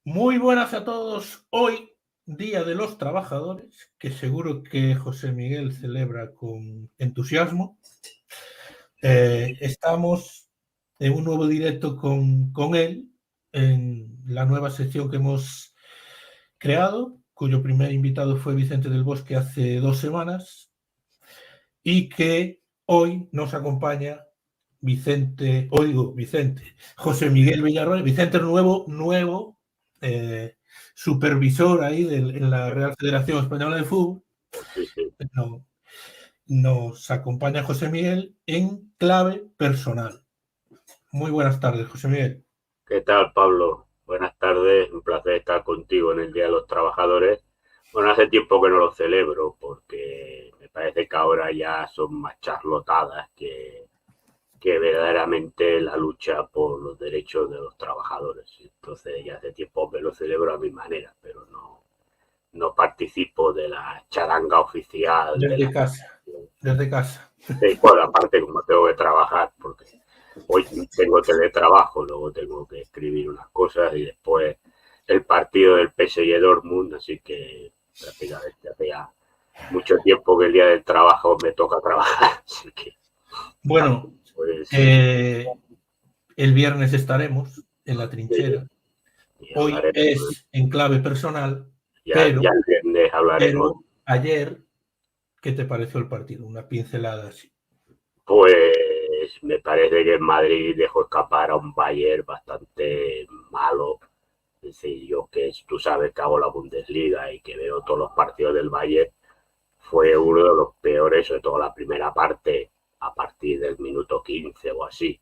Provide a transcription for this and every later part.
Muy buenas a todos. Hoy, Día de los Trabajadores, que seguro que José Miguel celebra con entusiasmo. Estamos en un nuevo directo con él, en la nueva sección que hemos creado, cuyo primer invitado fue Vicente del Bosque hace 2 semanas, y que hoy nos acompaña José Miguel Villarroel, Vicente nuevo supervisor ahí en la Real Federación Española de Fútbol. Sí. Nos acompaña José Miguel en clave personal. Muy buenas tardes, José Miguel. ¿Qué tal, Pablo? Buenas tardes, un placer estar contigo en el Día de los Trabajadores. Bueno, hace tiempo que no lo celebro porque me parece que ahora ya son más charlotadas que verdaderamente la lucha por los derechos de los trabajadores. Entonces ya hace tiempo que lo celebro a mi manera, pero no participo de la charanga oficial. Desde casa. Sí, bueno, aparte como tengo que trabajar, porque hoy tengo teletrabajo, luego tengo que escribir unas cosas y después el partido del PSG Dortmund, así que prácticamente hace ya mucho tiempo que el día del trabajo me toca trabajar. Así que, bueno, pues, el viernes estaremos en la trinchera. Hoy es en clave personal, pero el viernes hablaremos. Pero ayer, ¿qué te pareció el partido? Una pincelada así. Pues me parece que en Madrid dejó escapar a un Bayern bastante malo. Es decir, yo que tú sabes que hago la Bundesliga y que veo todos los partidos del Bayern, fue uno de los peores, sobre todo la primera parte, a partir del minuto 15 o así.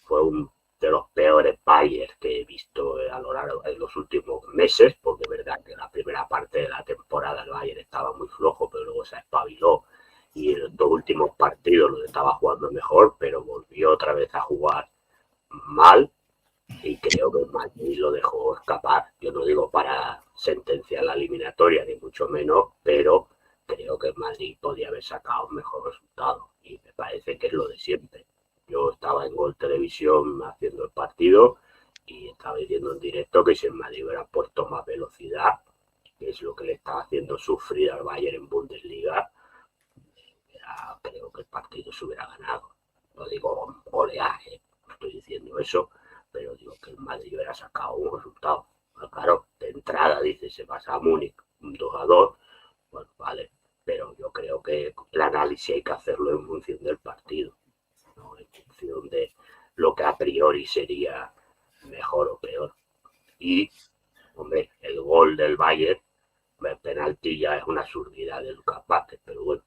Fue uno de los peores Bayern que he visto a lo largo de los últimos meses, porque es verdad que la primera parte de la temporada el Bayern estaba muy flojo, pero luego se espabiló y en los 2 últimos partidos lo estaba jugando mejor, pero volvió otra vez a jugar mal y creo que el Madrid lo dejó escapar. Yo no digo para sentenciar la eliminatoria, ni mucho menos, pero creo que el Madrid podía haber sacado un mejor resultado y me parece que es lo de siempre. Yo estaba en Gol Televisión haciendo el partido y estaba diciendo en directo que si el Madrid hubiera puesto más velocidad, que es lo que le estaba haciendo sufrir al Bayern en Bundesliga, creo que el partido se hubiera ganado. No digo oleaje, no estoy diciendo eso, pero digo que el Madrid hubiera sacado un resultado. Claro, de entrada dice se pasa a Múnich 2-2, bueno, vale, pero yo creo que el análisis hay que hacerlo en función del partido, no en función de lo que a priori sería mejor o peor. Y, hombre, el gol del Bayern, el penalti ya es una absurdidad de Lucas Vázquez, pero bueno.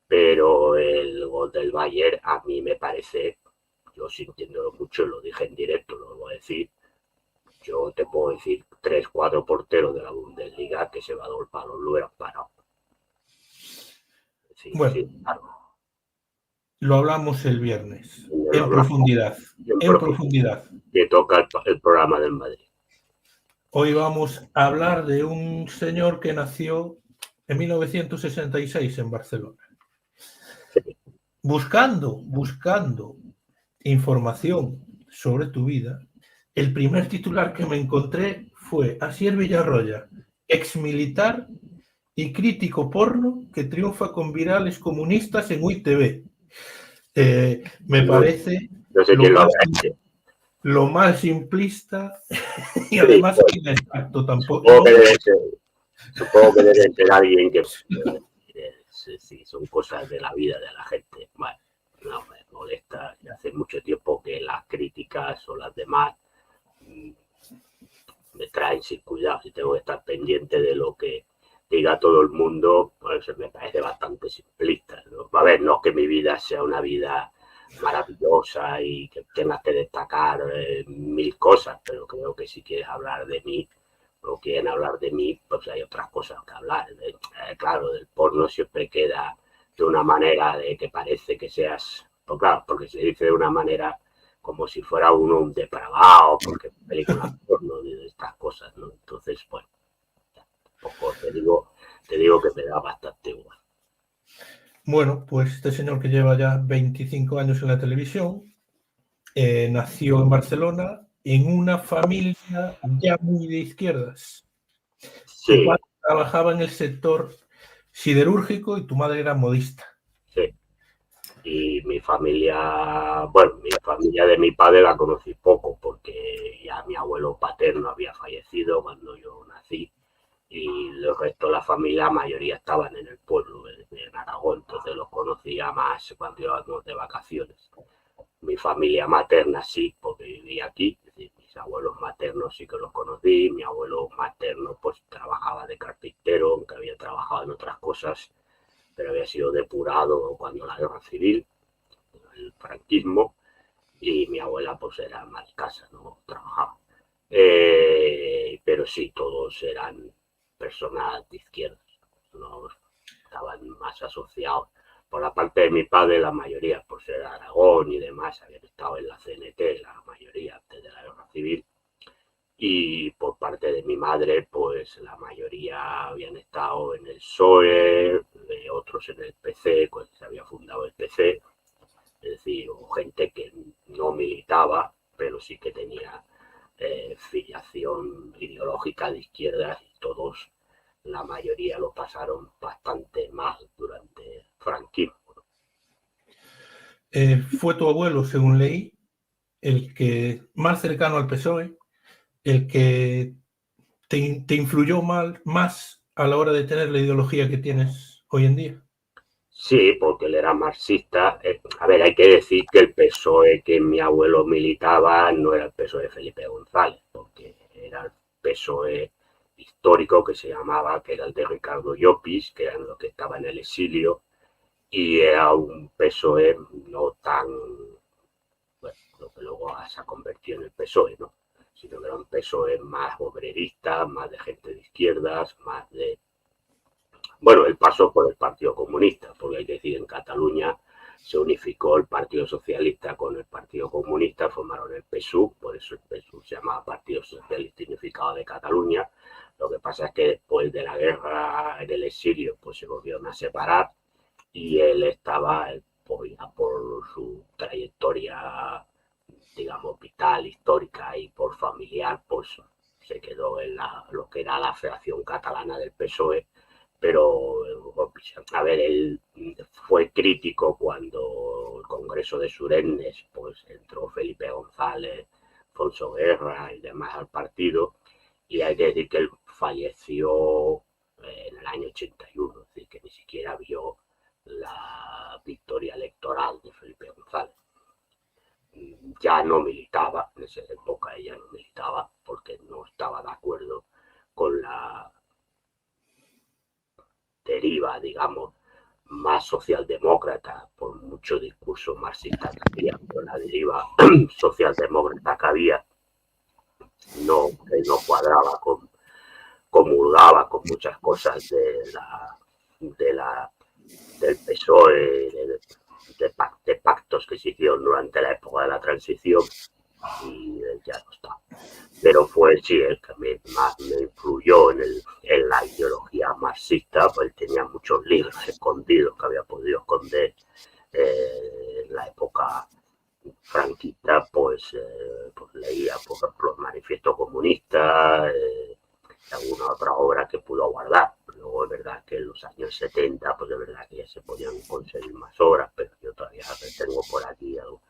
Pero el gol del Bayern a mí me parece, yo sintiéndolo mucho, lo dije en directo, lo voy a decir, yo te puedo decir 3, 4 porteros de la Bundesliga que se va a dar el palo, lo hubieran parado. Sí, bueno, sí, claro. Lo hablamos el viernes, en profundidad. Que toca el programa del Madrid. Hoy vamos a hablar de un señor que nació en 1966 en Barcelona. Sí. Buscando información sobre tu vida, el primer titular que me encontré fue Asier Villarroya, exmilitar y crítico porno que triunfa con virales comunistas en UITV. Me parece lo más simplista y además inexacto tampoco. Supongo que debe ser alguien que sí, son cosas de la vida de la gente. Bueno, no me molesta. Hace mucho tiempo que las críticas o las demás me traen sin cuidado y tengo que estar pendiente de lo que diga todo el mundo, pues me parece bastante simplista, ¿no? A ver, no es que mi vida sea una vida maravillosa y que tengas que destacar 1000 cosas, pero creo que si quieres hablar de mí o quieren hablar de mí, pues hay otras cosas que hablar. Claro, del porno siempre queda de una manera de que parece que seas, pues claro, porque se dice de una manera como si fuera uno un depravado, porque películas porno de estas cosas, ¿no? Entonces, bueno, tampoco te digo que me da bastante igual. Bueno, pues este señor que lleva ya 25 años en la televisión, nació en Barcelona, en una familia ya muy de izquierdas. Tu Sí, padre trabajaba en el sector siderúrgico y tu madre era modista. sí. Y mi familia, bueno, mi familia de mi padre la conocí poco porque ya mi abuelo paterno había fallecido cuando yo nací y el resto de la familia, la mayoría estaban en el pueblo, en Aragón, entonces los conocía más cuando íbamos de vacaciones. Mi familia materna sí, porque vivía aquí, es decir, mis abuelos maternos sí que los conocí, mi abuelo materno pues trabajaba de carpintero, aunque había trabajado en otras cosas, pero había sido depurado cuando la guerra civil, el franquismo, y mi abuela pues era ama de casa, no trabajaba. Pero sí, todos eran personas de izquierda, no estaban más asociados. Por la parte de mi padre, la mayoría, por ser Aragón y demás, habían estado en la CNT, la mayoría antes de la guerra civil. Y por parte de mi madre, pues la mayoría habían estado en el PSOE, otros en el PC, cuando se había fundado el PC, es decir, gente que no militaba, pero sí que tenía filiación ideológica de izquierda y todos, la mayoría lo pasaron bastante mal durante el franquismo. Fue tu abuelo, según leí, el que más cercano al PSOE, el que te influyó más a la hora de tener la ideología que tienes hoy en día. Sí, porque él era marxista. A ver, hay que decir que el PSOE que mi abuelo militaba no era el PSOE de Felipe González, porque era el PSOE histórico que se llamaba, que era el de Ricardo Llopis, que eran los que estaban en el exilio, y era un PSOE no tan, bueno, lo que luego se ha convertido en el PSOE, ¿no? Sino que era un PSOE más obrerista, más de gente de izquierdas, más de... Bueno, él pasó por el Partido Comunista, porque hay que decir, en Cataluña se unificó el Partido Socialista con el Partido Comunista, formaron el PSUV, por eso el PSUV se llamaba Partido Socialista Unificado de Cataluña. Lo que pasa es que después de la guerra en el exilio, pues se volvieron a separar y él estaba pues, por su trayectoria, digamos, vital, histórica y por familiar, pues se quedó en lo que era la Federación Catalana del PSOE, pero a ver, él fue crítico cuando el Congreso de Suresnes, pues entró Felipe González, Alfonso Guerra y demás al partido, y hay que decir que él falleció en el año 81, es decir, que ni siquiera vio la victoria electoral de Felipe González. Ya no militaba, en esa época ella no militaba porque no estaba de acuerdo con la deriva, digamos, más socialdemócrata, por mucho discurso marxista que había, pero la deriva socialdemócrata que había no cuadraba comulgaba con muchas cosas de la del PSOE, de pactos que se hicieron durante la época de la transición y ya no está. Pero fue sí el que más me influyó en la ideología marxista, pues tenía muchos libros escondidos que había podido esconder en la época franquista, pues leía, por ejemplo, el Manifiesto Comunista, alguna otra obra que pudo guardar. Luego es verdad que en los años 70, pues es verdad que ya se podían conseguir más obras, pero yo todavía tengo por aquí algo.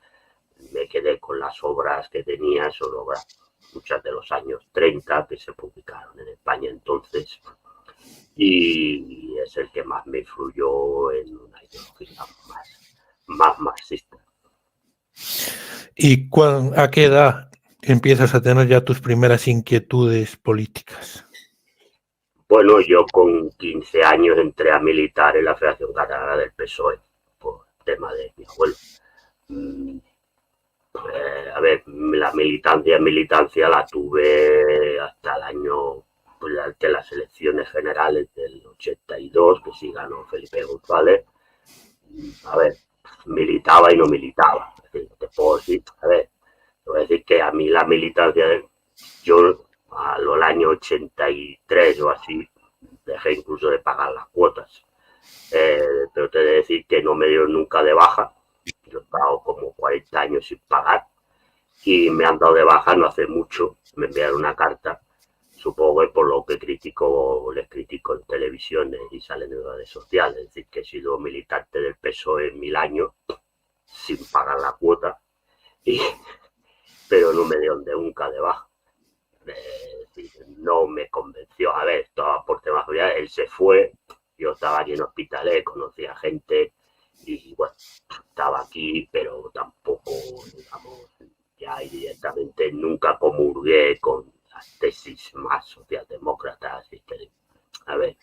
Me quedé con las obras que tenía, son obras muchas de los años 30 que se publicaron en España entonces, y es el que más me influyó en una ideología más marxista. ¿Y a qué edad empiezas a tener ya tus primeras inquietudes políticas? Bueno, yo con 15 años entré a militar en la Federación Catalana del PSOE, por tema de mi abuelo. A ver, la militancia la tuve hasta el año, pues, de las elecciones generales del 82, que sí ganó Felipe González. A ver, militaba y no militaba. Te puedo decir, a ver, te voy a decir que a mí la militancia, yo a los años 83 o así, dejé incluso de pagar las cuotas. Pero te he de decir que no me dieron nunca de baja. Yo he estado como 40 años sin pagar y me han dado de baja no hace mucho. Me enviaron una carta, supongo que por lo que les critico en televisiones y salen en redes sociales, es decir, que he sido militante del PSOE en 1000 años sin pagar la cuota, y, pero no me dieron de nunca de baja. No me convenció. A ver, estaba por temas de él se fue, yo estaba allí en hospitales, conocía gente y bueno, estaba aquí, pero tampoco, digamos, ya directamente nunca comulgué con las tesis más socialdemócratas. A ver,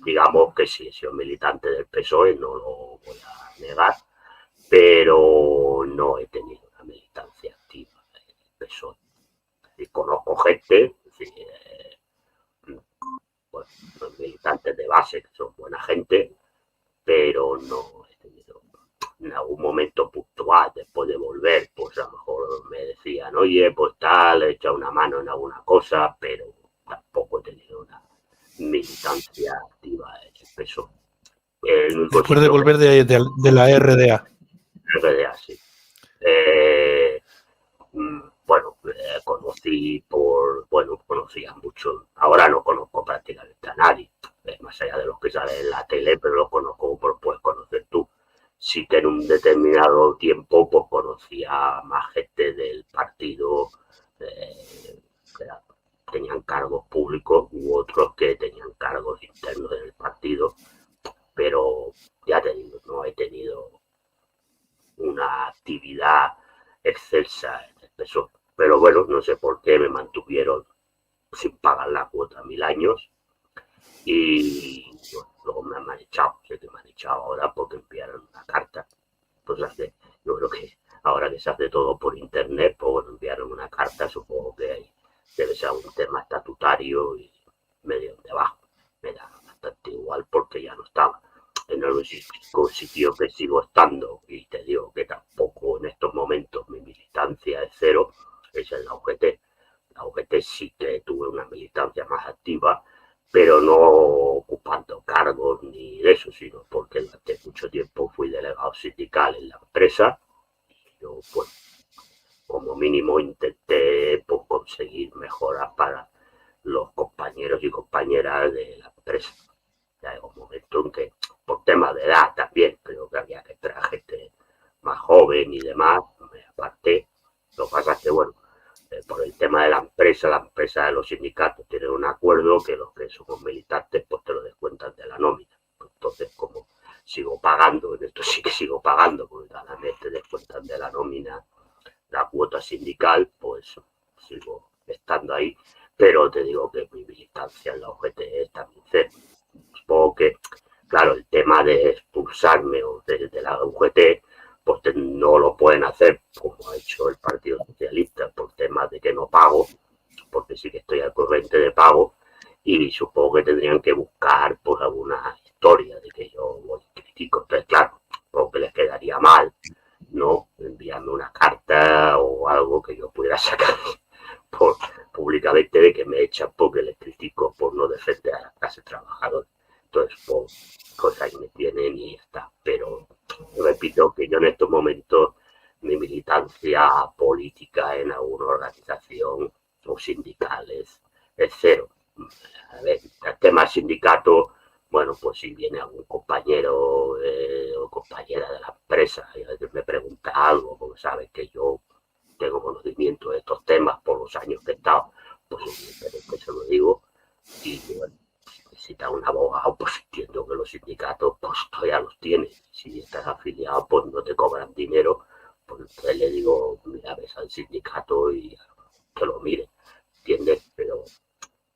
digamos que sí, he sido militante del PSOE, no lo voy a negar, pero no he tenido una militancia activa del PSOE. Y conozco gente, bueno, los militantes de base que son buena gente, pero no he tenido en algún momento puntual después de volver, pues a lo mejor me decían, oye, pues tal, he echado una mano en alguna cosa, pero tampoco he tenido una militancia activa en el PSOE. Después de volver de la RDA. RDA, sí. Bueno, conocía mucho, ahora no conozco prácticamente a nadie, más allá de los que salen en la tele, pero los conozco por puedes conocer tú. Sí que en un determinado tiempo pues conocía más gente del partido que tenían cargos públicos u otros que tenían cargos internos del partido, pero ya te digo, no he tenido una actividad excelsa en el PSOE. Pero bueno, no sé por qué me mantuvieron sin pagar la cuota 1000 años y bueno, luego me han echado, sé que me han echado ahora porque enviaron una carta. Pues yo creo que ahora que se hace todo por internet, pues bueno, enviaron una carta, supongo que debe ser un tema estatutario y medio de abajo. Me da bastante igual porque ya no estaba en el único sitio que sigo estando, y te digo que tampoco en estos momentos mi militancia es cero, es en la UGT. La UGT sí que tuve una militancia más activa, pero no ocupando cargos ni de eso, sino porque durante mucho tiempo fui delegado sindical en la empresa. Yo, pues, como mínimo intenté pues, conseguir mejoras para los compañeros y compañeras de la empresa. Ya hay un momento en que, por temas de edad también, creo que había que traer gente más joven y demás, me aparté. Lo que pasa es que, bueno, por el tema de la empresa de los sindicatos tienen un acuerdo que los que somos militantes pues te lo descuentan de la nómina. Entonces, como sigo pagando, en esto sí que sigo pagando, porque cada mes te descuentan de la nómina la cuota sindical, pues sigo estando ahí, pero te digo que mi militancia en la UGT es también cero. Supongo que, claro, el tema de expulsarme o de la UGT, pues no lo pueden hacer como ha hecho el Partido Socialista por temas de que no pago, porque sí que estoy al corriente de pago, y supongo que tendrían que buscar pues alguna historia de que yo critico. Entonces, claro, supongo que les quedaría mal, ¿no? Enviando una carta o algo que yo pudiera sacar por, públicamente de que me echan porque les critico por no defender a la clase trabajadora. Entonces, pues ahí me tienen y está. Pero repito que yo en estos momentos mi militancia política en alguna organización o sindical es cero. A ver, el tema sindicato, bueno, pues si viene algún compañero o compañera de la empresa y a veces me pregunta algo, porque sabe que yo tengo conocimiento de estos temas por los años que he estado, pues evidentemente se lo digo. Y bueno, si necesita un abogado, pues entiendo que los sindicatos pues todavía los tienen. Si estás afiliado, pues no te cobran dinero, pues entonces le digo, mira, ves al sindicato y que lo mire, ¿entiendes? Pero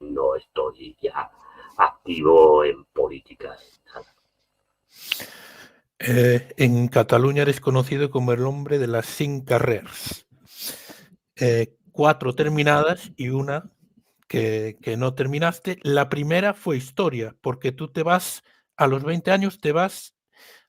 no estoy ya activo en política. En Cataluña eres conocido como el hombre de las 5 carreras. 4 terminadas y una que no terminaste. La primera fue historia, porque tú te vas, a los 20 años, te vas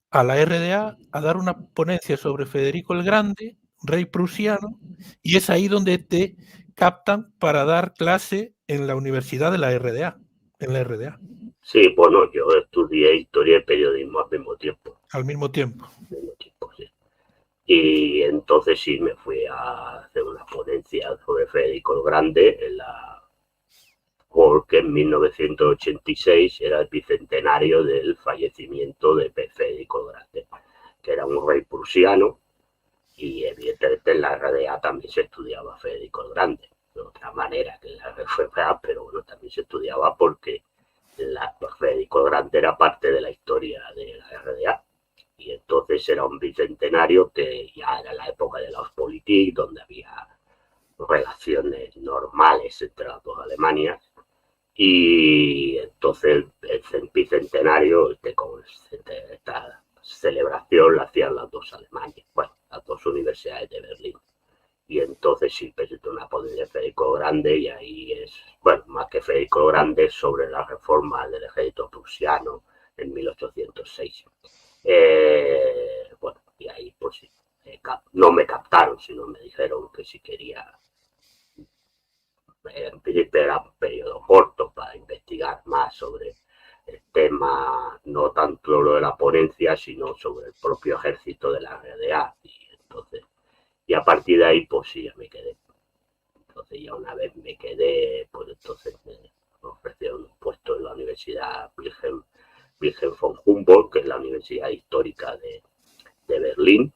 a la RDA a dar una ponencia sobre Federico el Grande, rey prusiano, y es ahí donde te captan para dar clase en la Universidad de la RDA, en la RDA. Sí, bueno, yo estudié historia y periodismo al mismo tiempo. Al mismo tiempo. Sí. Y entonces sí me fui a hacer una ponencia sobre Federico el Grande porque en 1986 era el bicentenario del fallecimiento de Federico el Grande, que era un rey prusiano, y evidentemente en la RDA también se estudiaba Federico el Grande, de otra manera que la RFA, pero bueno, también se estudiaba porque Federico el Grande era parte de la historia de la RDA. Y entonces era un bicentenario que ya era la época de la Ostpolitik, donde había relaciones normales entre las dos Alemanias. Y entonces el bicentenario, esta celebración la hacían las dos Alemanias, bueno, las dos universidades de Berlín. Y entonces sí presentó una ponencia de Federico Grande, y ahí es, bueno, más que Federico Grande, sobre la reforma del ejército prusiano en 1806. Bueno, y ahí pues sí, no me captaron, sino me dijeron que si quería, en principio era un periodo corto para investigar más sobre el tema, no tanto lo de la ponencia, sino sobre el propio ejército de la RDA. Y entonces, y a partir de ahí, pues sí, ya me quedé. Entonces ya una vez me quedé, pues entonces me ofrecieron un puesto en la Universidad Wilhelm von Humboldt, que es la universidad histórica de Berlín.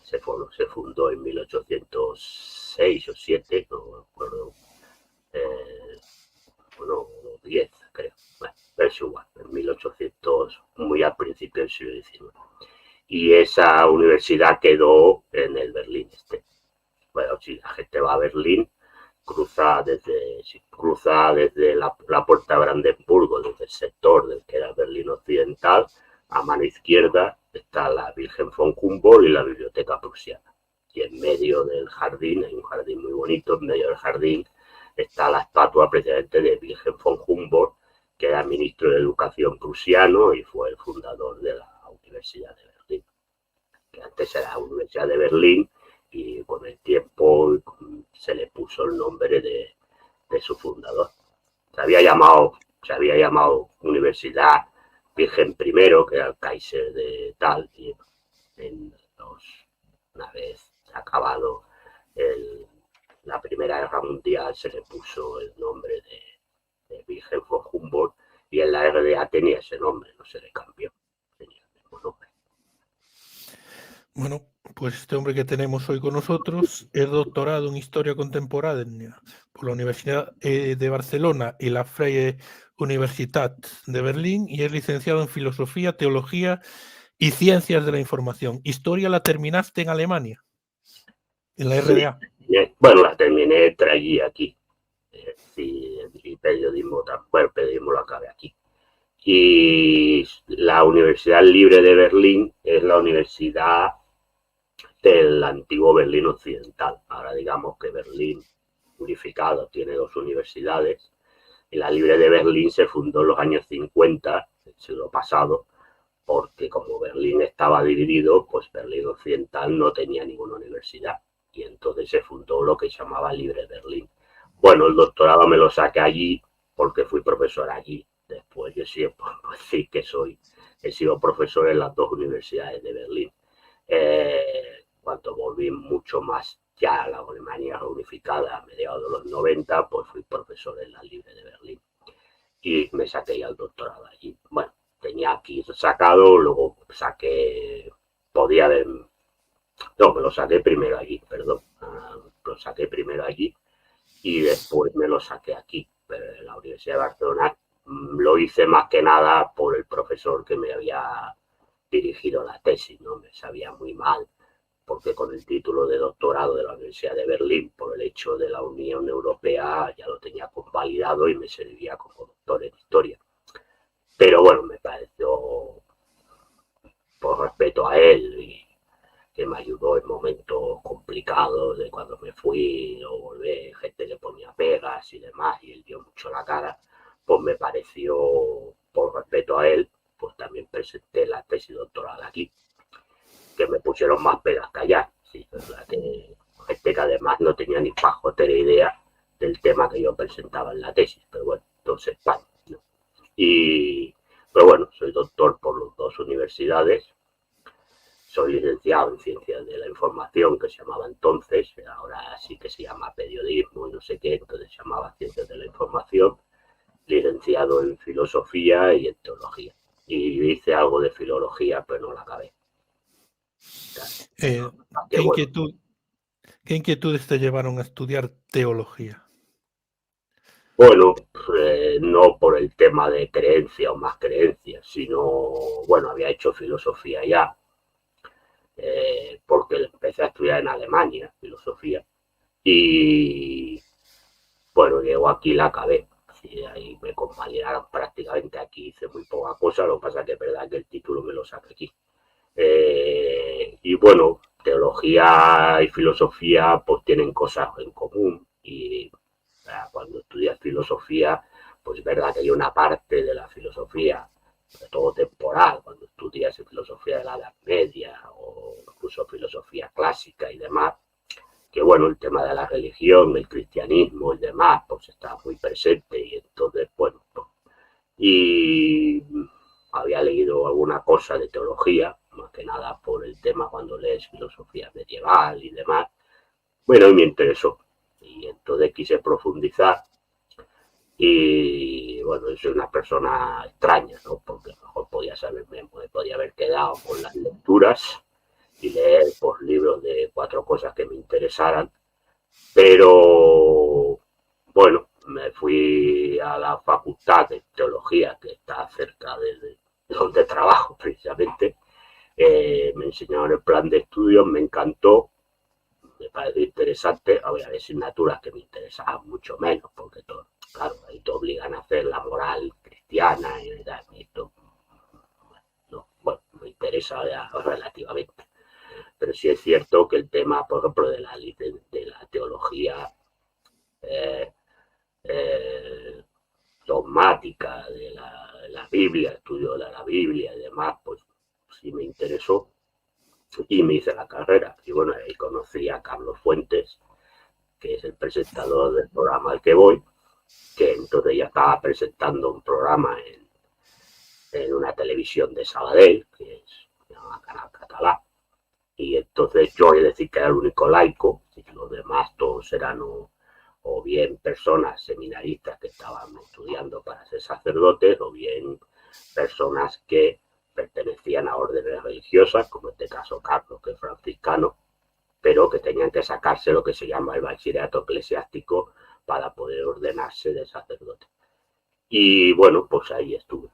Se fundó en 1806 o 7, no me acuerdo, bueno, 10 creo, bueno, es igual, en 1800, muy al principio del siglo XIX. Y esa universidad quedó en el Berlín Este. Bueno, si la gente va a Berlín, cruza desde la puerta de Brandenburgo, desde el sector del que era Berlín Occidental, a mano izquierda está la Virgen von Humboldt y la biblioteca prusiana. Y en medio del jardín, hay un jardín muy bonito, en medio del jardín está la estatua precisamente de Virgen von Humboldt, que era ministro de Educación prusiano y fue el fundador de la Universidad de Berlín, que antes era la Universidad de Berlín, y con el tiempo se le puso el nombre de su fundador. Se había llamado Universidad Virgen I, que era el Kaiser de tal, y una vez acabado la Primera Guerra Mundial se le puso el nombre de Virgen von Humboldt, y en la RDA tenía ese nombre, no se le cambió, tenía el mismo nombre. Bueno, pues este hombre que tenemos hoy con nosotros es doctorado en Historia Contemporánea por la Universidad de Barcelona y la Freie Universität de Berlín, y es licenciado en Filosofía, Teología y Ciencias de la Información. ¿Historia la terminaste en Alemania, en la RDA? Sí, bueno, la terminé, traí aquí. Y periodismo lo acabé aquí. Y la Universidad Libre de Berlín es la universidad del antiguo Berlín Occidental. Ahora digamos que Berlín unificado tiene dos universidades, y la Libre de Berlín se fundó en los años 50 del siglo pasado, porque como Berlín estaba dividido, pues Berlín Occidental no tenía ninguna universidad, y entonces se fundó lo que se llamaba Libre Berlín. Bueno, el doctorado me lo saqué allí porque fui profesor allí. Después yo sí puedo decir que he sido profesor en las dos universidades de Berlín. Cuando volví mucho más ya a la Alemania unificada a mediados de los 90, pues fui profesor en la Libre de Berlín y me saqué ya el doctorado allí. Bueno, tenía aquí sacado, luego podía haber, no, me lo saqué primero allí, perdón, lo saqué primero allí y después me lo saqué aquí, pero en la Universidad de Barcelona. Lo hice más que nada por el profesor que me había dirigido la tesis, ¿no? Me sabía muy mal, porque con el título de doctorado de la Universidad de Berlín, por el hecho de la Unión Europea, ya lo tenía convalidado y me servía como doctor en historia. Pero bueno, me pareció, por respeto a él, y que me ayudó en momentos complicados de cuando me fui o volví, gente le ponía pegas y demás, y él dio mucho la cara, pues me pareció, por respeto a él, pues también presenté la tesis doctoral aquí, que me pusieron más pegas que allá. Sí, verdad que gente que además no tenía ni pajotera idea del tema que yo presentaba en la tesis, pero bueno, entonces, vale, ¿no? Pero bueno, soy doctor por las dos universidades, soy licenciado en Ciencias de la Información, que se llamaba entonces, ahora sí que se llama Periodismo y no sé qué, entonces se llamaba Ciencias de la Información, licenciado en Filosofía y en Teología. Y hice algo de Filología, pero no la acabé. ¿Qué inquietudes te llevaron a estudiar teología? Bueno, no por el tema de creencia o más creencias, sino, bueno, había hecho filosofía ya, porque empecé a estudiar en Alemania, filosofía, y bueno, llego aquí y la acabé. Sí, ahí me convalidaron prácticamente aquí, hice muy poca cosa, lo que pasa que es verdad que el título me lo saqué aquí. Y bueno, teología y filosofía pues tienen cosas en común y cuando estudias filosofía, pues es verdad que hay una parte de la filosofía, sobre todo temporal, cuando estudias filosofía de la Edad Media o incluso filosofía clásica y demás, que bueno, el tema de la religión, el cristianismo y demás, pues está muy presente y entonces, bueno, pues, y había leído alguna cosa de teología, más que nada por el tema cuando lees filosofía medieval y demás, bueno, y me interesó. Y entonces quise profundizar y bueno, soy una persona extraña, ¿no? Porque a lo mejor podía haber quedado con las lecturas y leer por libros de 4 cosas que me interesaran, pero bueno, me fui a la facultad de teología que está cerca de donde trabajo precisamente, me enseñaron el plan de estudios, me encantó, me pareció interesante, había asignaturas que me interesaban mucho menos, porque todo, claro, ahí te obligan a hacer la moral cristiana y esto, no, bueno, me interesa ya relativamente. Pero sí es cierto que el tema, por ejemplo, de la teología eh, eh, dogmática de la Biblia, estudio de la Biblia y demás, pues sí me interesó y me hice la carrera. Y bueno, ahí conocí a Carlos Fuentes, que es el presentador del programa al que voy, que entonces ya estaba presentando un programa en una televisión de Sabadell, que es una Canal Catalá. Y entonces yo he de decir que era el único laico, y los demás todos eran o bien personas seminaristas que estaban estudiando para ser sacerdotes, o bien personas que pertenecían a órdenes religiosas, como en este caso Carlos, que es franciscano, pero que tenían que sacarse lo que se llama el bachillerato eclesiástico para poder ordenarse de sacerdote. Y bueno, pues ahí estuve.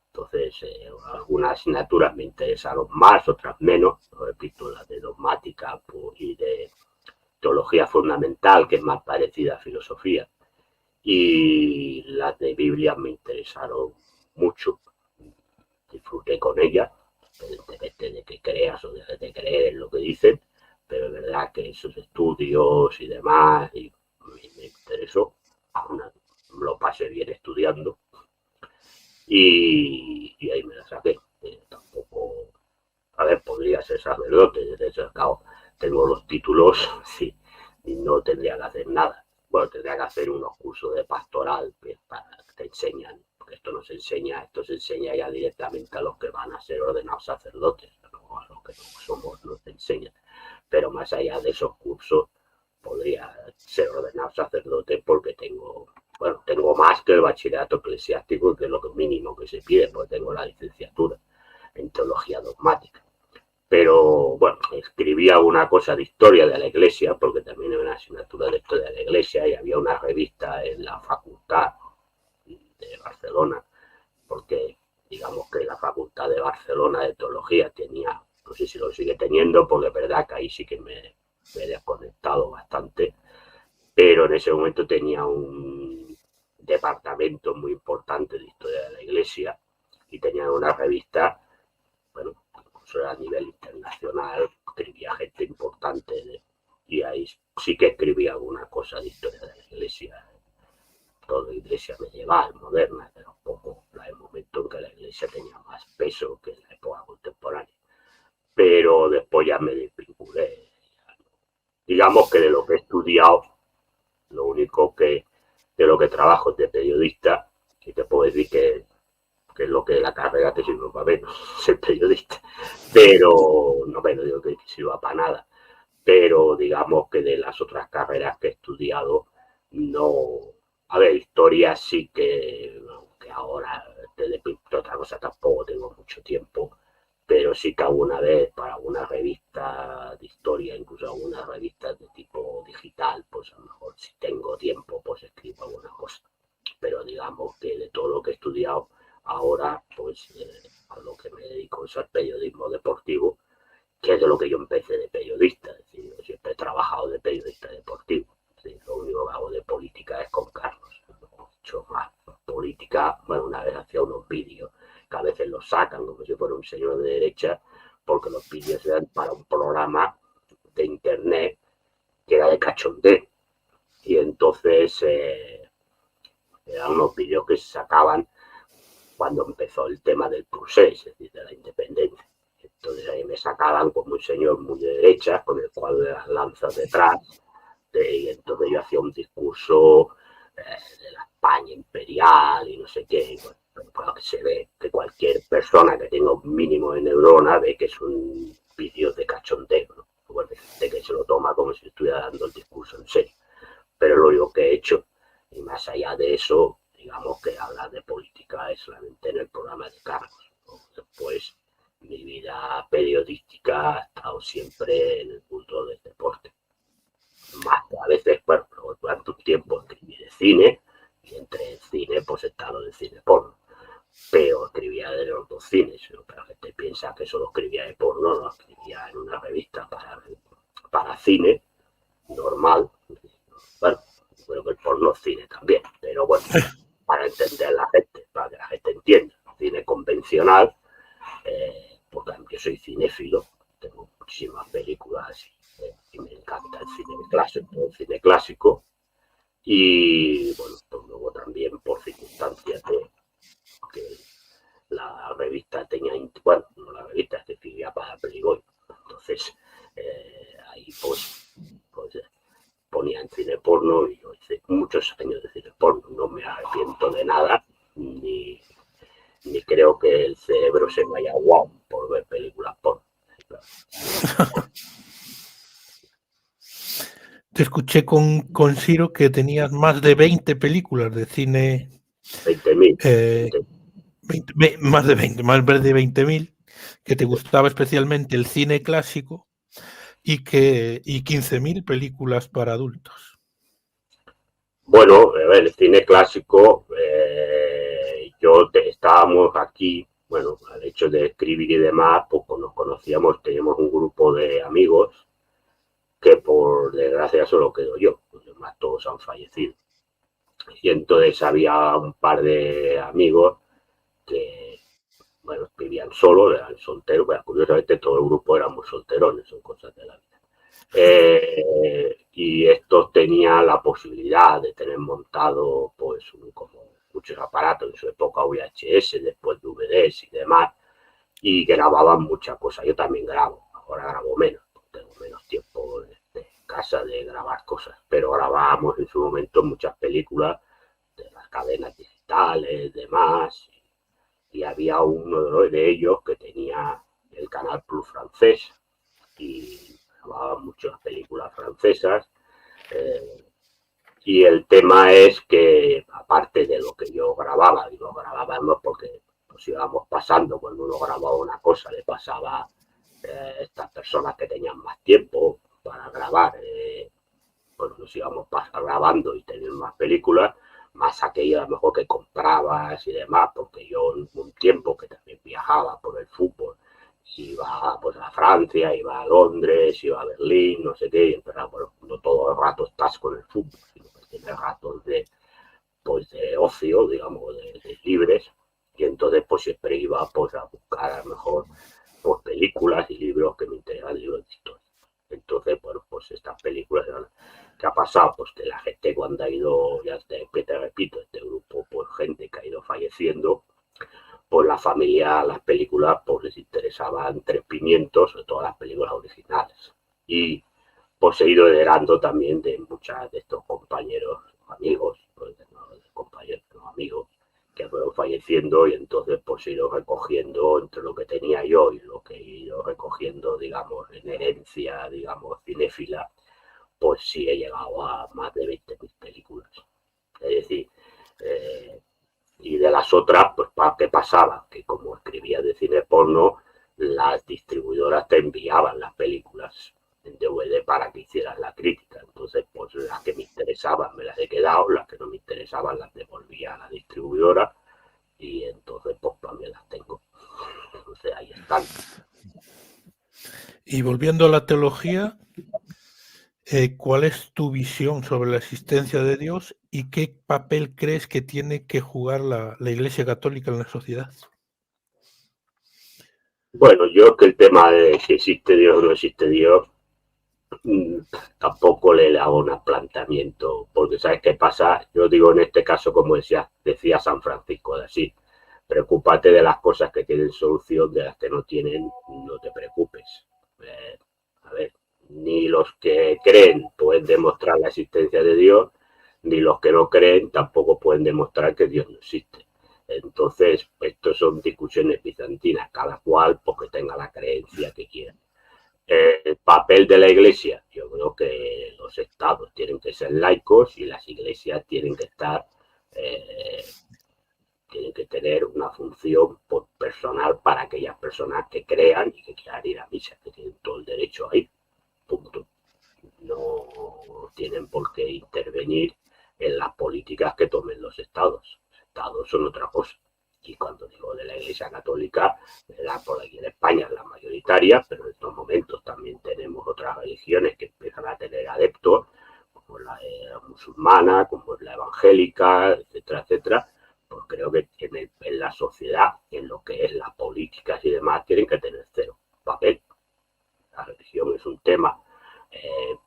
Entonces, algunas asignaturas me interesaron más, otras menos. Repito, las de dogmática y de teología fundamental, que es más parecida a filosofía. Y las de Biblia me interesaron mucho. Disfruté con ellas, independientemente de que creas o dejes de creer en lo que dicen, pero es verdad que esos estudios y demás y me interesó. Lo pasé bien estudiando y ahí me la saqué. Tampoco, a ver, podría ser sacerdote, desde ese cabo tengo los títulos, sí, y no tendría que hacer nada. Bueno, tendría que hacer unos cursos de pastoral que te enseñan, porque esto no se enseña, esto se enseña ya directamente a los que van a ser ordenados sacerdotes, no a los que no somos, no te enseñan. Pero más allá de esos cursos, podría ser ordenado sacerdote porque tengo más que el bachillerato eclesiástico, que es lo mínimo que se pide, porque tengo la licenciatura en teología dogmática. Pero bueno, escribía una cosa de historia de la iglesia, porque también hay una asignatura de historia de la iglesia y había una revista en la facultad de Barcelona, porque digamos que la facultad de Barcelona de teología tenía, no sé si lo sigue teniendo, porque es verdad que ahí sí que me he desconectado bastante, pero en ese momento tenía un departamento muy importante de historia de la iglesia y tenía una revista, bueno, incluso a nivel internacional, escribía gente importante y ahí sí que escribía alguna cosa de historia de la iglesia, toda iglesia medieval, moderna, pero un poco el momento en que la iglesia tenía más peso que en la época contemporánea. Pero después ya me desvinculé. Digamos que de lo que he estudiado, lo único que de lo que trabajo es de periodista, y te puedo decir que que es lo que la carrera te sirve para ver, ser periodista. Pero no me digo que sirva para nada. Pero digamos que de las otras carreras que he estudiado, no. A ver, historia sí que ahora, de otra cosa tampoco tengo mucho tiempo, pero sí que alguna vez para alguna revista de historia, incluso algunas revistas de tipo digital, pues a lo mejor si tengo tiempo, pues escribo alguna cosa. Pero digamos que de todo lo que he estudiado ahora, pues a lo que me dedico es al periodismo deportivo, que es de lo que yo empecé de periodista. Es decir, yo siempre he trabajado de periodista deportivo. Es decir, lo único que hago de política es con Carlos. Mucho más política. Bueno, una vez hacía unos vídeos que a veces los sacan como si fuera un señor de derecha, porque los vídeos eran para un programa de internet que era de cachondeo. Y entonces eran unos vídeos que se sacaban cuando empezó el tema del procés, es decir, de la independencia. Entonces ahí me sacaban como un señor muy de derecha, con el cuadro de las lanzas detrás, y entonces yo hacía un discurso de la España imperial y no sé qué. Y bueno, claro que se ve que cualquier persona que tenga un mínimo de neurona ve que es un vídeo de cachondeo, ¿no? Bueno, hay gente que se lo toma como si estuviera dando el discurso en serio. Pero lo único que he hecho, y más allá de eso, digamos que hablar de política es solamente en el programa de Carlos, ¿no? Después, mi vida periodística ha estado siempre en el mundo del deporte. Más que a veces, bueno, durante un tiempo escribí de cine, y entre el cine pues está lo del cine porno. Pero escribía de los dos cines, ¿no? Pero la gente piensa que solo escribía de porno, no, escribía en una revista para cine normal. Bueno, creo que el porno es cine también, pero bueno, para entender a la gente, para que la gente entienda. Cine convencional, porque yo soy cinéfilo, tengo muchísimas películas y me encanta el cine clásico, y bueno, pues luego también por circunstancias de que la revista tenía, bueno, no la revista, se escribía para Playboy, entonces ahí pues ponían cine porno y yo hice muchos años de cine porno. No me arrepiento de nada, ni creo que el cerebro se me haya aguado por ver películas porno. Te escuché con Ciro que tenías más de 20 películas de cine, 20.000. eh, 20, más de 20, más de 20.000, que te gustaba especialmente el cine clásico y 15.000 películas para adultos. Bueno, a ver, el cine clásico, estábamos aquí, bueno, al hecho de escribir y demás, pues nos conocíamos, teníamos un grupo de amigos que por desgracia solo quedo yo, los demás todos han fallecido. Y entonces había un par de amigos que, bueno, vivían solos, eran solteros, bueno, curiosamente todo el grupo éramos solterones, son cosas de la vida. Y estos tenían la posibilidad de tener montado, pues, como muchos aparatos, en su época VHS, después DVDs y demás, y grababan muchas cosas. Yo también grabo, ahora grabo menos, tengo menos tiempo de casa de grabar cosas, pero grabábamos en su momento muchas películas de las cadenas digitales, demás, y había uno de ellos que tenía el Canal Plus francés y grababa muchas películas francesas. eh, y el tema es que, aparte de lo que yo grababa, y lo grabábamos porque nos íbamos pasando, cuando uno grababa una cosa, le pasaba a estas personas que tenían más tiempo para grabar, pues nos íbamos grabando y teniendo más películas, más aquello a lo mejor que comprabas y demás, porque yo en un tiempo que también viajaba por el fútbol, iba pues a Francia, iba a Londres, iba a Berlín, no sé qué, y empezaba, bueno, no todo el rato estás con el fútbol, sino que tienes ratos pues, de ocio, digamos, de libres, y entonces pues siempre iba pues a buscar a lo mejor pues, películas y libros que me interesan, libros de historia. Entonces, bueno, pues estas películas, ¿qué ha pasado? Pues que la gente cuando ha ido, ya te repito, este grupo, pues gente que ha ido falleciendo, pues la familia, las películas, pues les interesaban tres pimientos, sobre todo las películas originales. Y pues he ido heredando también de muchas de estos compañeros, amigos, pues, no, de compañeros, no, amigos, que fueron falleciendo, y entonces pues he ido recogiendo entre lo que tenía yo y lo que he ido recogiendo, digamos, en herencia, digamos, cinéfila, pues sí he llegado a más de 20.000 películas. Es decir, y de las otras, pues ¿qué pasaba? Que como escribía de cine porno, las distribuidoras te enviaban las películas en DVD para que hicieras la crítica. Entonces, pues las que me interesaban me las he quedado, las que no me interesaban las devolvía a la distribuidora, y entonces pues también las tengo. Entonces ahí están. Y volviendo a la teología, ¿cuál es tu visión sobre la existencia de Dios y qué papel crees que tiene que jugar la Iglesia Católica en la sociedad? Bueno, yo que el tema de si existe Dios o no existe Dios, tampoco le hago un planteamiento, porque ¿sabes qué pasa? Yo digo en este caso, como decía San Francisco de Asís, preocúpate de las cosas que tienen solución, de las que no tienen, no te preocupes. A ver, ni los que creen pueden demostrar la existencia de Dios, ni los que no creen tampoco pueden demostrar que Dios no existe. Entonces, estos son discusiones bizantinas, cada cual porque tenga la creencia que quiera. El papel de la Iglesia, yo creo que los estados tienen que ser laicos y las iglesias tienen que estar, tienen que tener una función personal para aquellas personas que crean y que quieran ir a misa, que tienen todo el derecho a ir, punto. No tienen por qué intervenir en las políticas que tomen los estados. Los estados son otra cosa. Y cuando digo de la Iglesia Católica, por aquí en España es la mayoritaria, pero en estos momentos también tenemos otras religiones que empiezan a tener adeptos, como la musulmana, como la evangélica, etcétera, etcétera. Pues creo que en la sociedad, en lo que es las políticas y demás, tienen que tener cero papel. La religión es un tema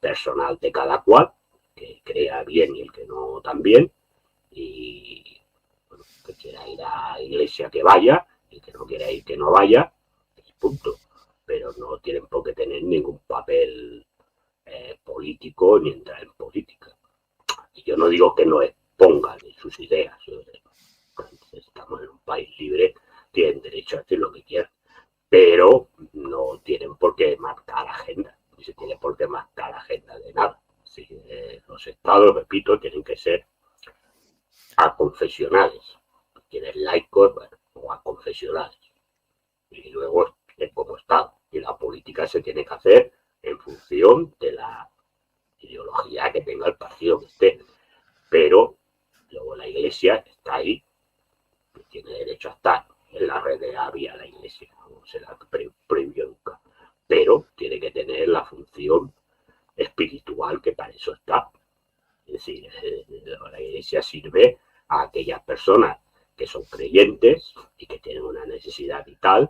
personal de cada cual, que crea bien y el que no también, y bueno, que quiera ir a la iglesia que vaya, y que no quiera ir que no vaya, y punto. Pero no tienen por qué tener ningún papel político ni entrar en política. Y yo no digo que no expongan sus ideas. Estamos en un país libre, tienen derecho a hacer lo que quieran, pero no tienen por qué marcar agenda, ni se tiene por qué marcar agenda de nada. Sí, los estados, repito, tienen que ser aconfesionales, tienes laicos, bueno, o aconfesionales, y luego como estado. Y la política se tiene que hacer en función de la ideología que tenga el partido que esté, pero luego la iglesia está ahí, que tiene derecho a estar. En la red de había la iglesia, no se la prohibió nunca, pero tiene que tener la función espiritual que para eso está. Es decir, la iglesia sirve a aquellas personas que son creyentes y que tienen una necesidad vital,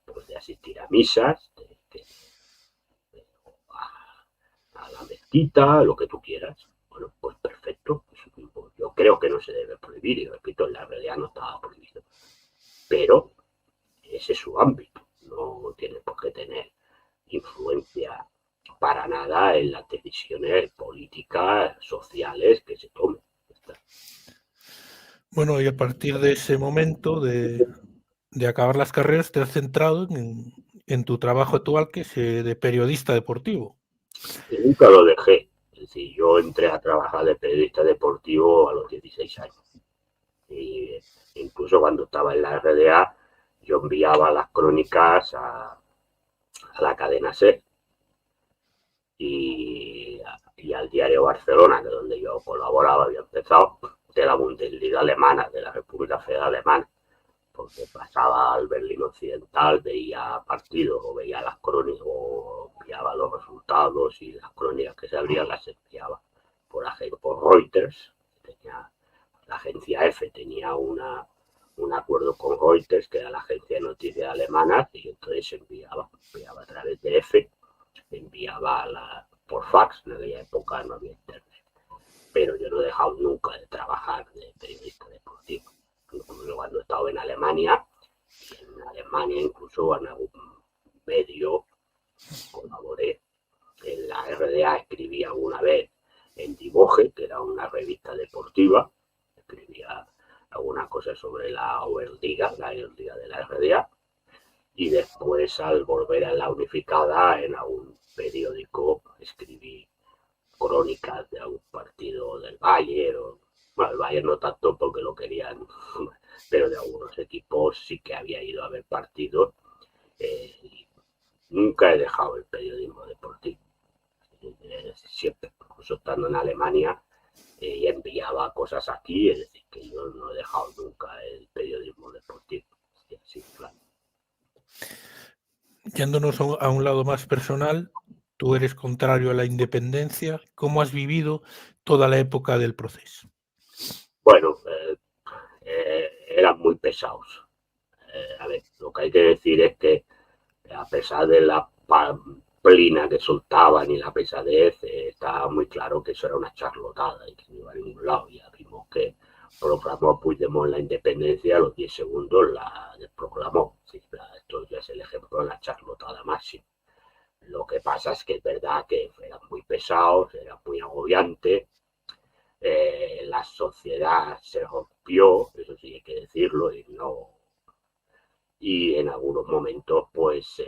pues de asistir a misas, a la mezquita, lo que tú quieras. Bueno, pues perfecto. Yo creo que no se debe prohibir, y repito, en la realidad no estaba prohibido. Pero ese es su ámbito, no tiene por qué tener influencia para nada en las decisiones políticas, sociales que se tomen. Bueno, y a partir de ese momento de acabar las carreras, te has centrado en tu trabajo actual, que es de periodista deportivo. Y nunca lo dejé. Es decir, yo entré a trabajar de periodista deportivo a los 16 años. Y incluso cuando estaba en la RDA, yo enviaba las crónicas a la cadena SER y al diario Barcelona, que es donde yo colaboraba, había empezado, de la Bundesliga alemana, de la República Federal Alemana, porque pasaba al Berlín Occidental, veía partidos o veía las crónicas o enviaba los resultados, y las crónicas que se abrían las enviaba por Reuters. La agencia F tenía un acuerdo con Reuters, que era la agencia de noticias alemana, y entonces enviaba a través de F, enviaba por fax. En aquella época no había internet, pero yo no he dejado nunca de trabajar de periodista deportivo. Incluso cuando he estado en Alemania, incluso en algún medio colaboré. En la RDA escribí alguna vez en Divoje, que era una revista deportiva, escribía alguna cosa sobre la Oberliga, la Liga de la RDA, y después al volver a la unificada en algún periódico escribí crónicas de algún partido del Bayern, bueno, el Bayern no tanto porque lo querían, pero de algunos equipos sí que había ido a ver partidos. Nunca he dejado el periodismo deportivo. Siempre, incluso estando en Alemania, y enviaba cosas aquí, es decir, que yo no he dejado nunca el periodismo deportivo. Sí, claro. Yéndonos a un lado más personal, tú eres contrario a la independencia. ¿Cómo has vivido toda la época del proceso? Bueno, eran muy pesados. A ver, lo que hay que decir es que a pesar de la pamplina que soltaban y la pesadez, estaba muy claro que eso era una charlotada y que no iba a ningún lado. Ya vimos que proclamó Puigdemont la independencia, a los 10 segundos la desproclamó. Sí, esto ya es el ejemplo de la charlotada máxima. Lo que pasa es que es verdad que eran muy pesados, era muy agobiante. La sociedad se rompió, eso sí hay que decirlo, y en algunos momentos pues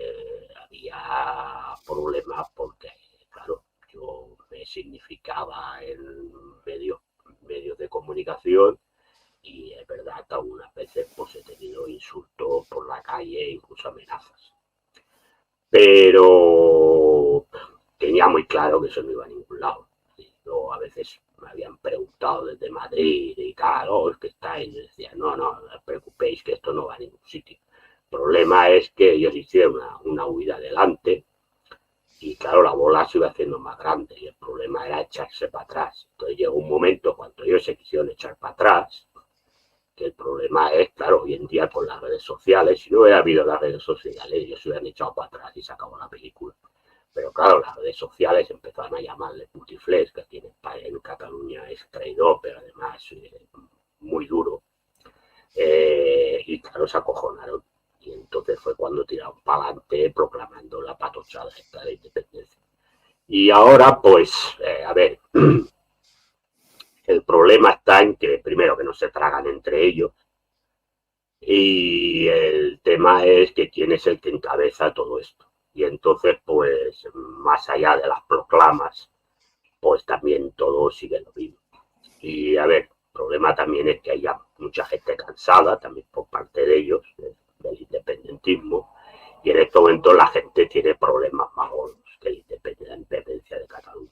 había problemas porque, claro, yo me significaba en medios de comunicación y es verdad que algunas veces pues he tenido insultos por la calle, incluso amenazas. Pero tenía muy claro que eso no iba a ningún lado. Yo a veces me habían preguntado desde Madrid y tal, oh, es que estáis, y yo decía, no, no os preocupéis que esto no va a ningún sitio. El problema es que ellos hicieron una huida adelante y claro, la bola se iba haciendo más grande y el problema era echarse para atrás. Entonces llegó un momento cuando ellos se quisieron echar para atrás, que el problema es, claro, hoy en día con las redes sociales, si no hubiera habido las redes sociales, ellos se hubieran echado para atrás y se acabó la película. Pero claro, las redes sociales empezaron a llamarle putiflés, que aquí en Cataluña es traidor, pero además muy duro. Y claro, se acojonaron. Y entonces fue cuando tiraron para adelante proclamando la patochada esta de independencia. Y ahora, pues, a ver, el problema está en que, primero, que no se tragan entre ellos. Y el tema es que quién es el que encabeza todo esto. Y entonces, pues, más allá de las proclamas, pues también todo sigue lo mismo. Y a ver, el problema también es que haya mucha gente cansada, también por parte de ellos, del independentismo, y en este momento la gente tiene problemas más gordos que la independencia de Cataluña.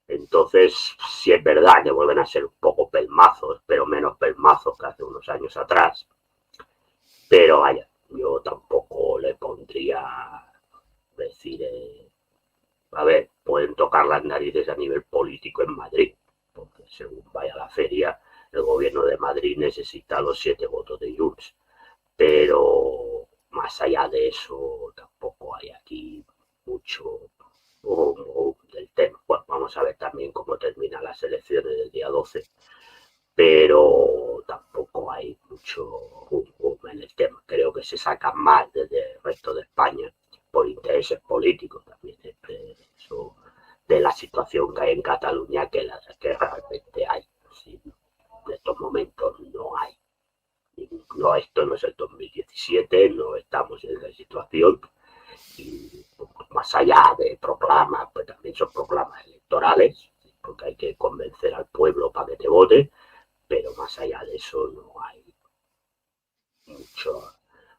Entonces, sí es verdad que vuelven a ser un poco pelmazos, pero menos pelmazos que hace unos años atrás. Pero vaya, yo tampoco le pondría decir, a ver, pueden tocar las narices a nivel político en Madrid, porque según vaya la feria, el gobierno de Madrid necesita los 7 votos de Junts, pero más allá de eso tampoco hay aquí mucho del tema. Bueno, vamos a ver también cómo terminan las elecciones del día 12, pero tampoco hay mucho en el tema. Creo que se saca más desde el resto de España por intereses políticos también eso, de la situación que hay en Cataluña que realmente hay. Sí, en estos momentos no hay. No, esto no es el 2017, no estamos en esa situación. Y más allá de proclamas, pues también son proclamas electorales, porque hay que convencer al pueblo para que te vote, pero más allá de eso no hay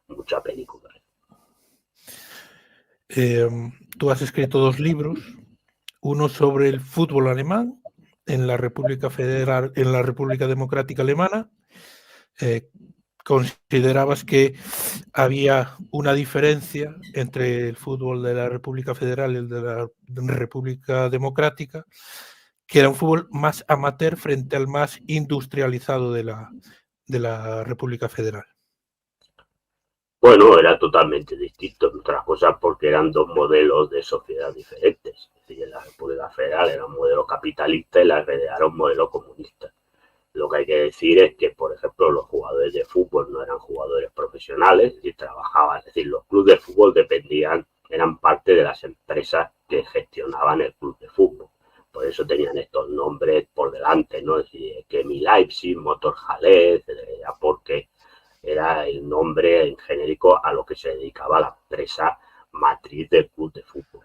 mucha película. Tú has escrito 2 libros, uno sobre el fútbol alemán en la República Federal, en la República Democrática Alemana. Considerabas que había una diferencia entre el fútbol de la República Federal y el de la República Democrática, que era un fútbol más amateur frente al más industrializado de la República Federal. Bueno, era totalmente distinto, entre otras cosas porque eran 2 modelos de sociedad diferentes. Es decir, en la República Federal era un modelo capitalista y la RDA era un modelo comunista. Lo que hay que decir es que, por ejemplo, los jugadores de fútbol no eran jugadores profesionales y trabajaban, es decir, los clubes de fútbol eran parte de las empresas que gestionaban el club de fútbol. por eso tenían estos nombres por delante, ¿no? Es decir, Chemie Leipzig, Motor Halle, porque era el nombre en genérico a lo que se dedicaba la empresa matriz del club de fútbol.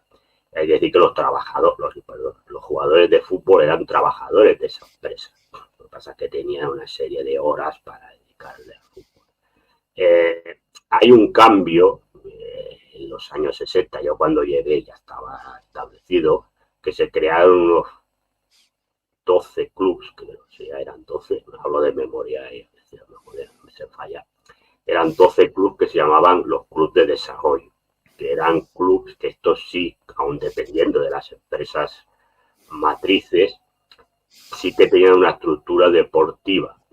Hay que decir que los jugadores de fútbol eran trabajadores de esa empresa. Lo que pasa es que tenían una serie de horas para dedicarle al fútbol. Hay un cambio en los años 60, yo cuando llegué ya estaba establecido, que se crearon unos 12 clubs, creo que ya eran 12, hablo de memoria y me se falla. Eran 12 clubs que se llamaban los clubs de desarrollo, que eran clubs que estos sí, aun dependiendo de las empresas matrices, sí que tenían una estructura deportiva,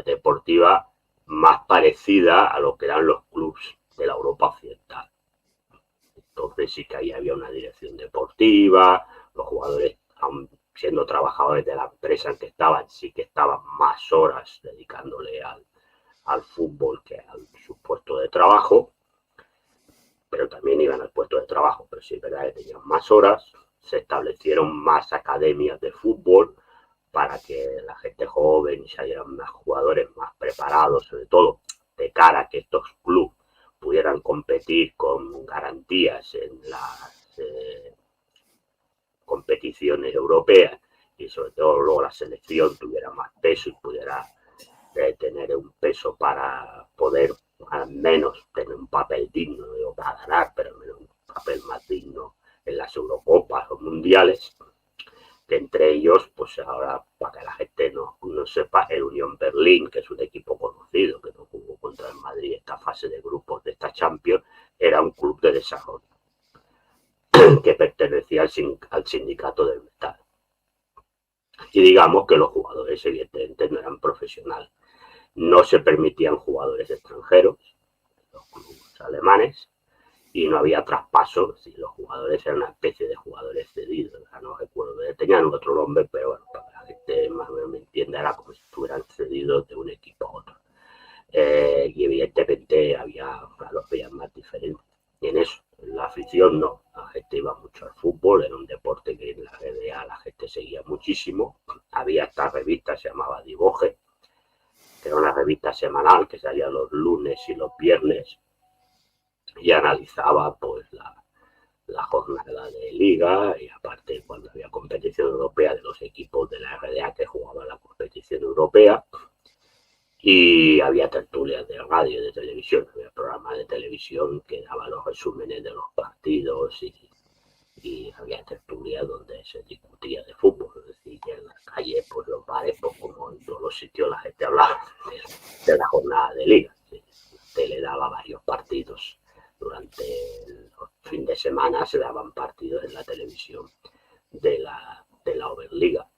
deportiva más parecida a lo que eran los clubs de la Europa occidental. Entonces sí que ahí había una dirección deportiva, los jugadores, aun siendo trabajadores de la empresa en que estaban, sí que estaban más horas dedicándole al fútbol que a su puesto de trabajo, pero también iban al puesto de trabajo, pero sí es verdad que tenían más horas, se establecieron más academias de fútbol para que la gente joven salieran más jugadores más preparados, sobre todo de cara a que estos clubes pudieran competir con garantías en las competiciones europeas y sobre todo luego la selección tuviera más peso y pudiera tener un peso para poder al menos tener un papel digno, no digo para ganar, pero al menos un papel más digno en las Eurocopas o mundiales, que entre ellos, pues ahora, para que la gente no sepa, el Unión Berlín, que es un equipo conocido, que no jugó contra el Madrid esta fase de grupos de esta Champions, era un club de desarrollo que pertenecía al sindicato del metal. Y digamos que los jugadores evidentemente no eran profesionales. No se permitían jugadores extranjeros, los clubes alemanes, y no había traspasos, y los jugadores eran una especie de jugadores cedidos, no recuerdo, tenían otro nombre, pero bueno, para que la gente más o menos me entienda, era como si estuvieran cedidos de un equipo a otro. Y evidentemente los veían más diferentes. Y en eso, en la afición no, la gente iba mucho al fútbol, era un deporte que en la RDA la gente seguía muchísimo. Había esta revista, se llamaba Divoje, que era una revista semanal que salía los lunes y los viernes y analizaba pues la jornada de liga y aparte cuando había competición europea de los equipos de la RDA que jugaban la competición europea, y había tertulias de radio y de televisión, había programas de televisión que daban los resúmenes de los partidos y había tertulias donde se discutía de fútbol, es decir, que en las calles, pues los bares, pues como en todos los sitios la gente hablaba de la jornada de liga. La tele daba varios partidos durante los fines de semana, se daban partidos en la televisión de la Oberliga.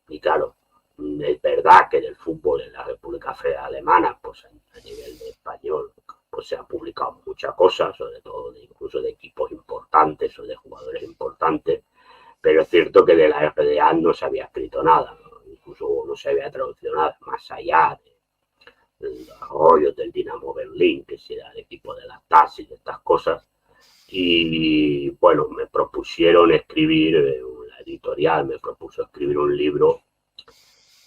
Y claro, es verdad que del fútbol en la República Federal Alemana, pues a nivel de español, pues se han publicado muchas cosas, sobre todo incluso de equipos importantes o de jugadores importantes, pero es cierto que de la RDA no se había escrito nada, ¿no? Incluso no se había traducido nada, más allá del desarrollo del Dinamo Berlín, que era el equipo de las TAS y de estas cosas. Y bueno, me propusieron escribir, la editorial me propuso escribir un libro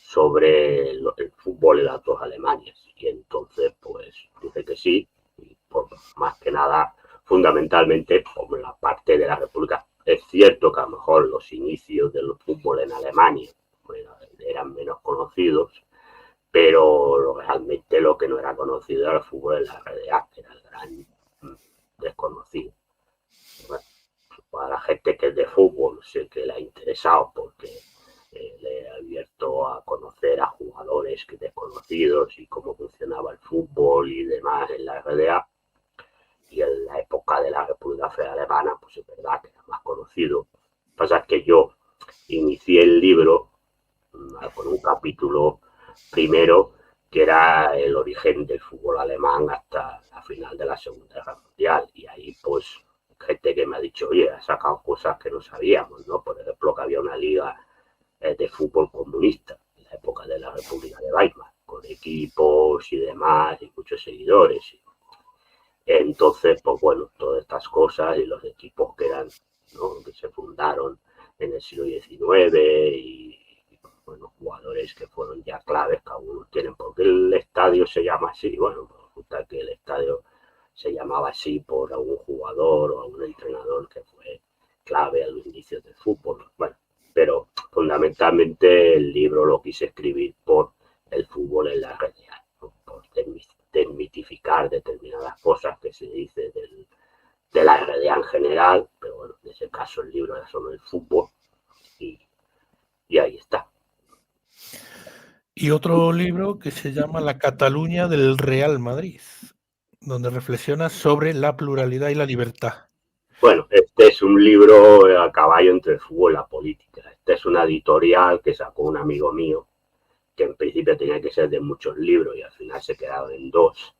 sobre el fútbol en las dos Alemanias. Y entonces, pues, dije que sí, y por más que nada, fundamentalmente, por la parte de la República. Es cierto que a lo mejor los inicios del fútbol en Alemania bueno, eran menos conocidos, pero realmente lo que no era conocido era el fútbol en la RDA, que era el gran desconocido. Bueno, para la gente que es de fútbol, sé que le ha interesado porque le he abierto a conocer a jugadores desconocidos y cómo funcionaba el fútbol y demás en la RDA. Y en la época de la República Federal Alemana, pues es verdad que era más conocido. Lo que pasa es que yo inicié el libro con un capítulo primero que era el origen del fútbol alemán hasta la final de la Segunda Guerra Mundial. Y ahí, pues, gente que me ha dicho, oye, ha sacado cosas que no sabíamos, ¿no? Por ejemplo, que había una liga de fútbol comunista en la época de la República de Weimar, con equipos y demás y muchos seguidores. Entonces, pues bueno, todas estas cosas y los equipos que eran ¿no? Que se fundaron en el siglo XIX y bueno, jugadores que fueron ya claves, que algunos tienen. ¿Por qué el estadio se llama así? Bueno, pues resulta que el estadio se llamaba así por algún jugador o algún entrenador que fue clave a los inicios del fútbol. Bueno, pero fundamentalmente el libro lo quise escribir por el fútbol en la realidad, ¿no? Por desmitificar determinadas cosas que se dice de la realidad en general, pero bueno, en ese caso el libro era sobre el fútbol y, y ahí está. Y otro libro que se llama La Cataluña del Real Madrid, donde reflexionas sobre la pluralidad y la libertad. Bueno, este es un libro a caballo entre el fútbol y la política. Este es una editorial que sacó un amigo mío, que en principio tenía que ser de muchos libros y al final se quedaron en 2.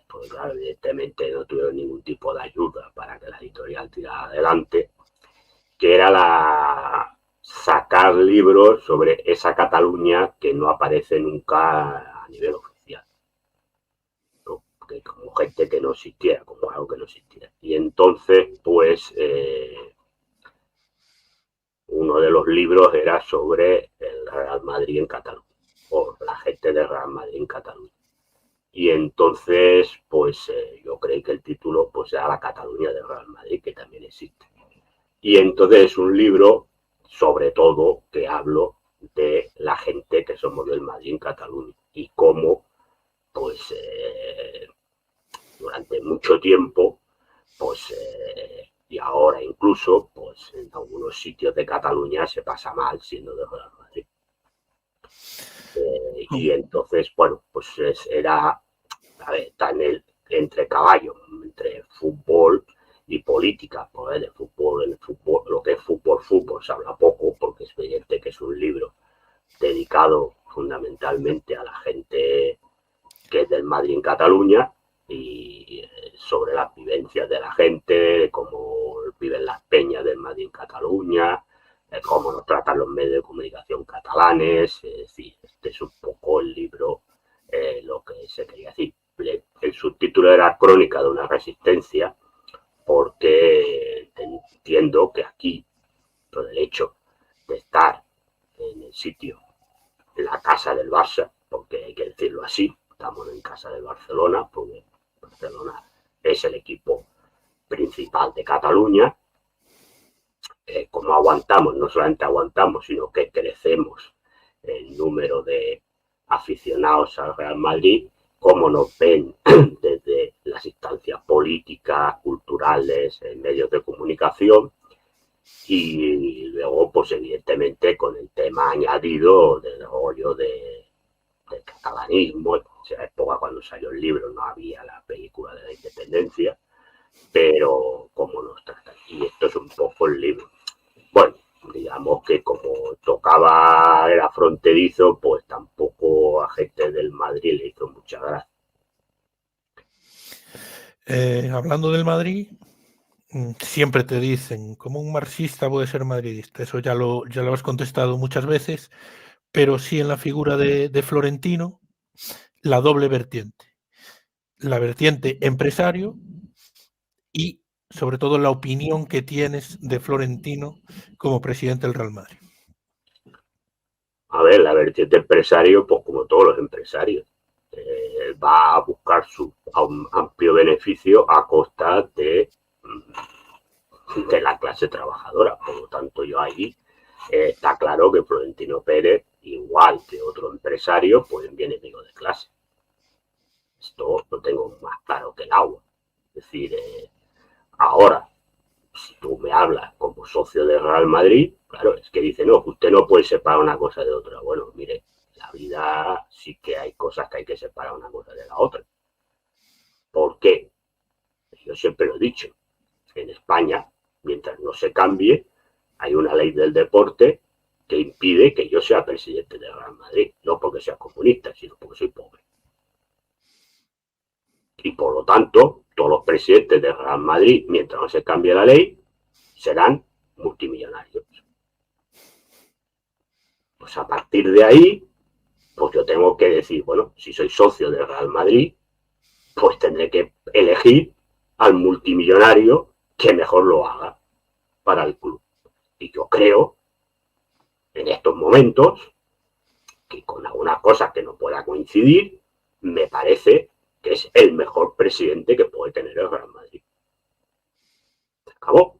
Pues claro, evidentemente no tuvieron ningún tipo de ayuda para que la editorial tirara adelante, que era sacar libros sobre esa Cataluña que no aparece nunca a nivel oficial, ¿no? Como gente que no existiera, como algo que no existiera. Y entonces, pues, uno de los libros era sobre el Real Madrid en Cataluña, o la gente del Real Madrid en Cataluña. Y entonces, pues yo creí que el título pues era La Cataluña del Real Madrid, que también existe. Y entonces es un libro, sobre todo, que hablo de la gente que somos del Madrid en Cataluña y cómo, pues, durante mucho tiempo, pues, y ahora incluso, pues, en algunos sitios de Cataluña se pasa mal siendo de Real Madrid. Y entonces, bueno, pues era, a ver, está entre caballos, entre fútbol y política. Pues de fútbol, en el fútbol, lo que es fútbol, se habla poco, porque es evidente que es un libro dedicado fundamentalmente a la gente que es del Madrid en Cataluña y sobre las vivencias de la gente, de cómo viven las peñas del Madrid en Cataluña, cómo nos tratan los medios de comunicación catalanes. Es decir, este es un poco el libro, lo que se quería decir. El subtítulo era Crónica de una resistencia, porque entiendo que aquí, por el hecho de estar en el sitio, en la casa del Barça, porque hay que decirlo así, estamos en casa del Barcelona, porque Barcelona es el equipo principal de Cataluña. Como aguantamos, no solamente aguantamos, sino que crecemos el número de aficionados al Real Madrid, cómo nos ven desde las instancias políticas, culturales, en medios de comunicación, y luego, pues evidentemente, con el tema añadido del rollo del catalanismo. En esa época, cuando salió el libro, no había la película de la independencia, pero cómo nos tratan. Y esto es un poco el libro. Bueno, digamos que como tocaba, era fronterizo, pues tampoco a gente del Madrid le hizo mucha gracia. Hablando del Madrid, siempre te dicen, como un marxista puede ser madridista. Eso ya lo has contestado muchas veces, pero sí en la figura de Florentino, la doble vertiente. La vertiente empresario y, sobre todo, la opinión que tienes de Florentino como presidente del Real Madrid. A ver, la vertiente empresario, pues como todos los empresarios, va a buscar su amplio beneficio a costa de la clase trabajadora. Por lo tanto, yo ahí está claro que Florentino Pérez, igual que otro empresario, pues viene enemigo de clase. Esto lo tengo más claro que el agua. Es decir, ahora, si tú me hablas como socio de Real Madrid, claro, es que dice, no, usted no puede separar una cosa de otra. Bueno, mire, la vida sí que hay cosas que hay que separar una cosa de la otra. ¿Por qué? Yo siempre lo he dicho. En España, mientras no se cambie, hay una ley del deporte que impide que yo sea presidente de Real Madrid. No porque sea comunista, sino porque soy pobre. Y por lo tanto, todos los presidentes de Real Madrid, mientras no se cambie la ley, serán multimillonarios. Pues a partir de ahí, pues yo tengo que decir, bueno, si soy socio de Real Madrid, pues tendré que elegir al multimillonario que mejor lo haga. para el club. Y yo creo, en estos momentos, que con algunas cosas que no pueda coincidir, me parece que es el mejor presidente que puede tener el Real Madrid. Se acabó.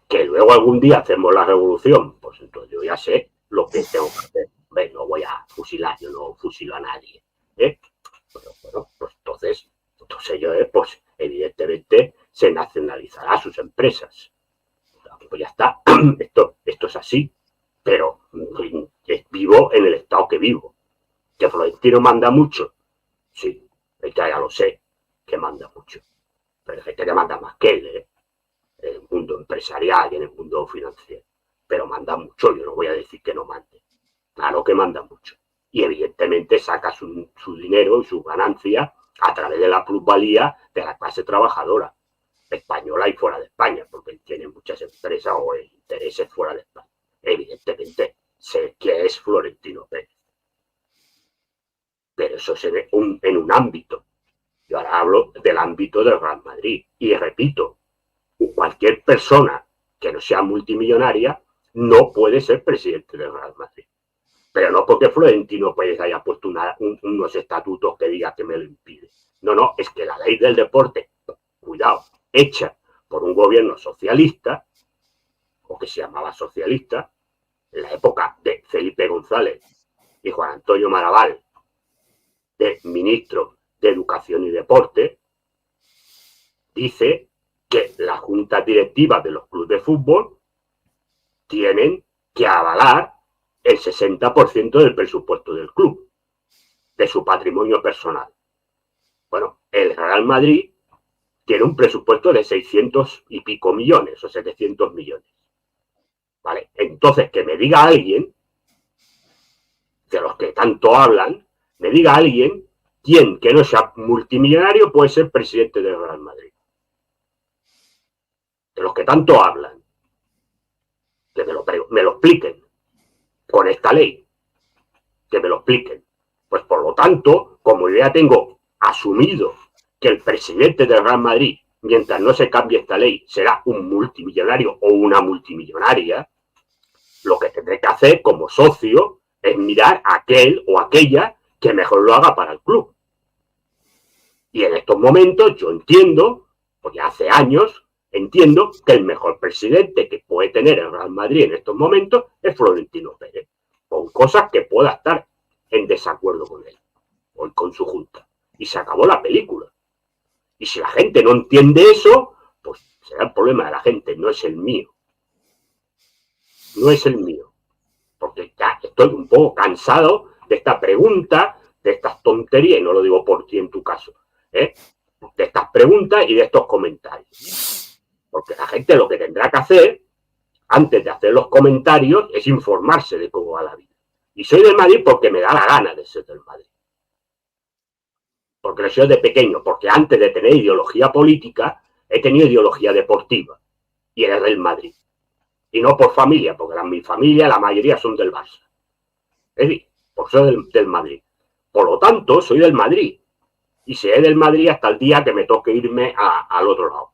Que luego algún día hacemos la revolución, pues entonces yo ya sé lo que tengo que hacer. ¿Ves? No voy a fusilar, yo no fusilo a nadie. Pero bueno, pues entonces yo, pues evidentemente se nacionalizará sus empresas. Pues ya está, esto es así, pero vivo en el estado que vivo. ¿Que Florentino manda mucho? Sí, ya lo sé, que manda mucho. Pero hay gente que manda más que él, en el mundo empresarial y en el mundo financiero. Pero manda mucho, yo no voy a decir que no mande. Claro que manda mucho. Y evidentemente saca su dinero y sus ganancias a través de la plusvalía de la clase trabajadora española y fuera de España, porque él tiene muchas empresas o intereses fuera de España. Evidentemente sé que es Florentino Pérez. Pero eso es en un ámbito. Yo ahora hablo del ámbito del Real Madrid. Y repito, cualquier persona que no sea multimillonaria no puede ser presidente del Real Madrid. Pero no porque Florentino Pérez haya puesto unos estatutos que diga que me lo impide. No, es que la ley del deporte, cuidado, hecha por un gobierno socialista, o que se llamaba socialista, en la época de Felipe González y Juan Antonio Maraval, de ministro de Educación y Deporte, dice que las juntas directivas de los clubes de fútbol tienen que avalar el 60% del presupuesto del club, de su patrimonio personal. Bueno, el Real Madrid tiene un presupuesto de 600 y pico millones o 700 millones. ¿Vale? Entonces, que me diga alguien, de los que tanto hablan, me diga alguien quién que no sea multimillonario puede ser presidente del Real Madrid. De los que tanto hablan, que me lo expliquen con esta ley, que me lo expliquen. Pues por lo tanto, como yo ya tengo asumido que el presidente del Real Madrid, mientras no se cambie esta ley, será un multimillonario o una multimillonaria, lo que tendré que hacer como socio es mirar a aquel o aquella que mejor lo haga para el club. Y en estos momentos yo entiendo, porque hace años, entiendo que el mejor presidente que puede tener el Real Madrid en estos momentos es Florentino Pérez, con cosas que pueda estar en desacuerdo con él o con su junta. Y se acabó la película. Y si la gente no entiende eso, pues será el problema de la gente, no es el mío. No es el mío. Porque ya estoy un poco cansado de esta pregunta, de estas tonterías, y no lo digo por ti en tu caso, de estas preguntas y de estos comentarios. Porque la gente lo que tendrá que hacer, antes de hacer los comentarios, es informarse de cómo va la vida. Y soy del Madrid porque me da la gana de ser del Madrid. Porque lo soy de pequeño, porque antes de tener ideología política, he tenido ideología deportiva. Y era del Madrid. Y no por familia, porque mi familia, la mayoría son del Barça. Es decir, por ser del Madrid. Por lo tanto, soy del Madrid. Y seré del Madrid hasta el día que me toque irme al otro lado.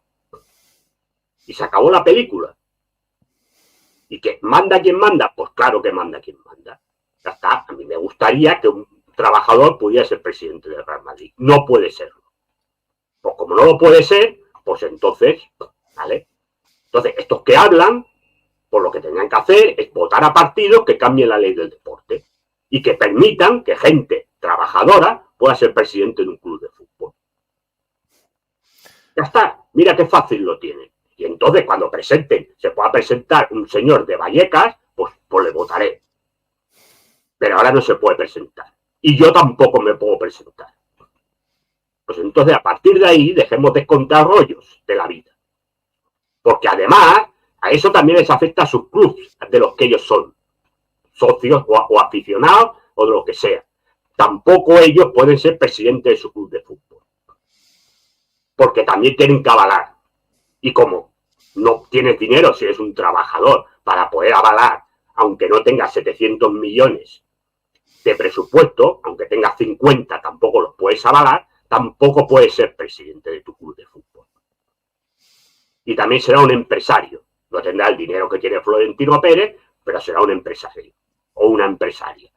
Y se acabó la película. ¿Y que manda quien manda? Pues claro que manda quien manda. Ya está. A mí me gustaría que un trabajador pudiera ser presidente del Real Madrid. No puede serlo. Pues como no lo puede ser, pues entonces, ¿vale? Entonces, estos que hablan, pues lo que tendrían que hacer es votar a partidos que cambien la ley del deporte y que permitan que gente trabajadora pueda ser presidente de un club de fútbol. Ya está, mira qué fácil lo tienen. Y entonces cuando se pueda presentar un señor de Vallecas, pues le votaré. Pero ahora no se puede presentar. Y yo tampoco me puedo presentar. Pues entonces a partir de ahí dejemos de contar rollos de la vida. Porque además a eso también les afecta a sus clubes de los que ellos son socios o aficionados o de lo que sea. Tampoco ellos pueden ser presidentes de su club de fútbol. Porque también tienen que avalar. Y como no tienes dinero si eres un trabajador para poder avalar, aunque no tengas 700 millones de presupuesto, aunque tengas 50 tampoco los puedes avalar, tampoco puedes ser presidente de tu club de fútbol. Y también será un empresario. No tendrá el dinero que tiene Florentino Pérez, pero será un empresario o una empresaria.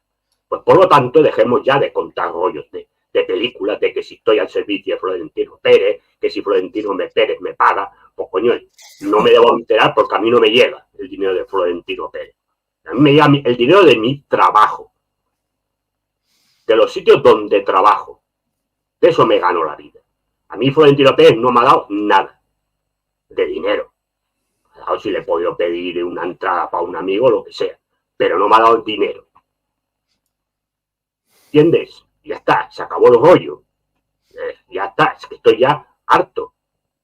Pues por lo tanto, dejemos ya de contar rollos de películas, de que si estoy al servicio de Florentino Pérez, que si Florentino Pérez me paga, pues coño, no me debo enterar porque a mí no me llega el dinero de Florentino Pérez. A mí me llega el dinero de mi trabajo, de los sitios donde trabajo. De eso me gano la vida. A mí Florentino Pérez no me ha dado nada de dinero. Me ha dado si le he podido pedir una entrada para un amigo, lo que sea, pero no me ha dado dinero. ¿Entiendes? Ya está, se acabó el rollo. Ya está, es que estoy ya harto.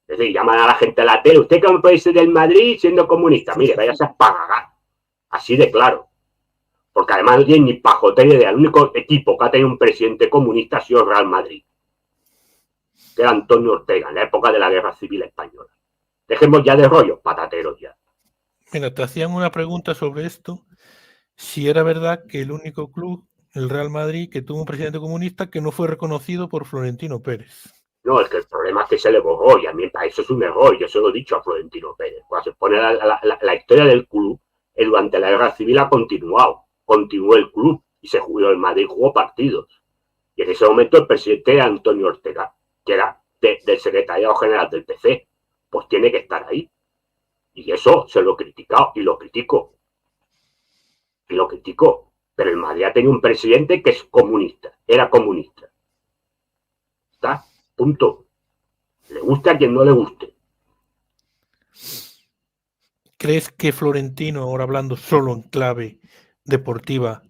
Es decir, llaman a la gente a la tele, ¿usted cómo puede ser del Madrid siendo comunista? Mire, váyase a pagar. Así de claro. Porque además no tiene ni pajotera idea. El único equipo que ha tenido un presidente comunista ha sido el Real Madrid, que era Antonio Ortega, en la época de la Guerra Civil Española. Dejemos ya de rollos patateros ya. Mira, te hacían una pregunta sobre esto, si era verdad que el único club, el Real Madrid, que tuvo un presidente comunista que no fue reconocido por Florentino Pérez. No, es que el problema es que se le borró y a mí eso es un error, yo se lo he dicho a Florentino Pérez. Cuando se pone la historia del club, durante la Guerra Civil ha continuado, continuó el club y se jugó el Madrid, jugó partidos. Y en ese momento el presidente era Antonio Ortega, que era del secretariado general del PC, pues tiene que estar ahí. Y eso se lo he criticado y lo critico. Y lo critico. Pero el Madrid ha tenido un presidente que es comunista, era comunista. ¿Está? Punto. Le guste a quien no le guste. ¿Crees que Florentino, ahora hablando solo en clave deportiva,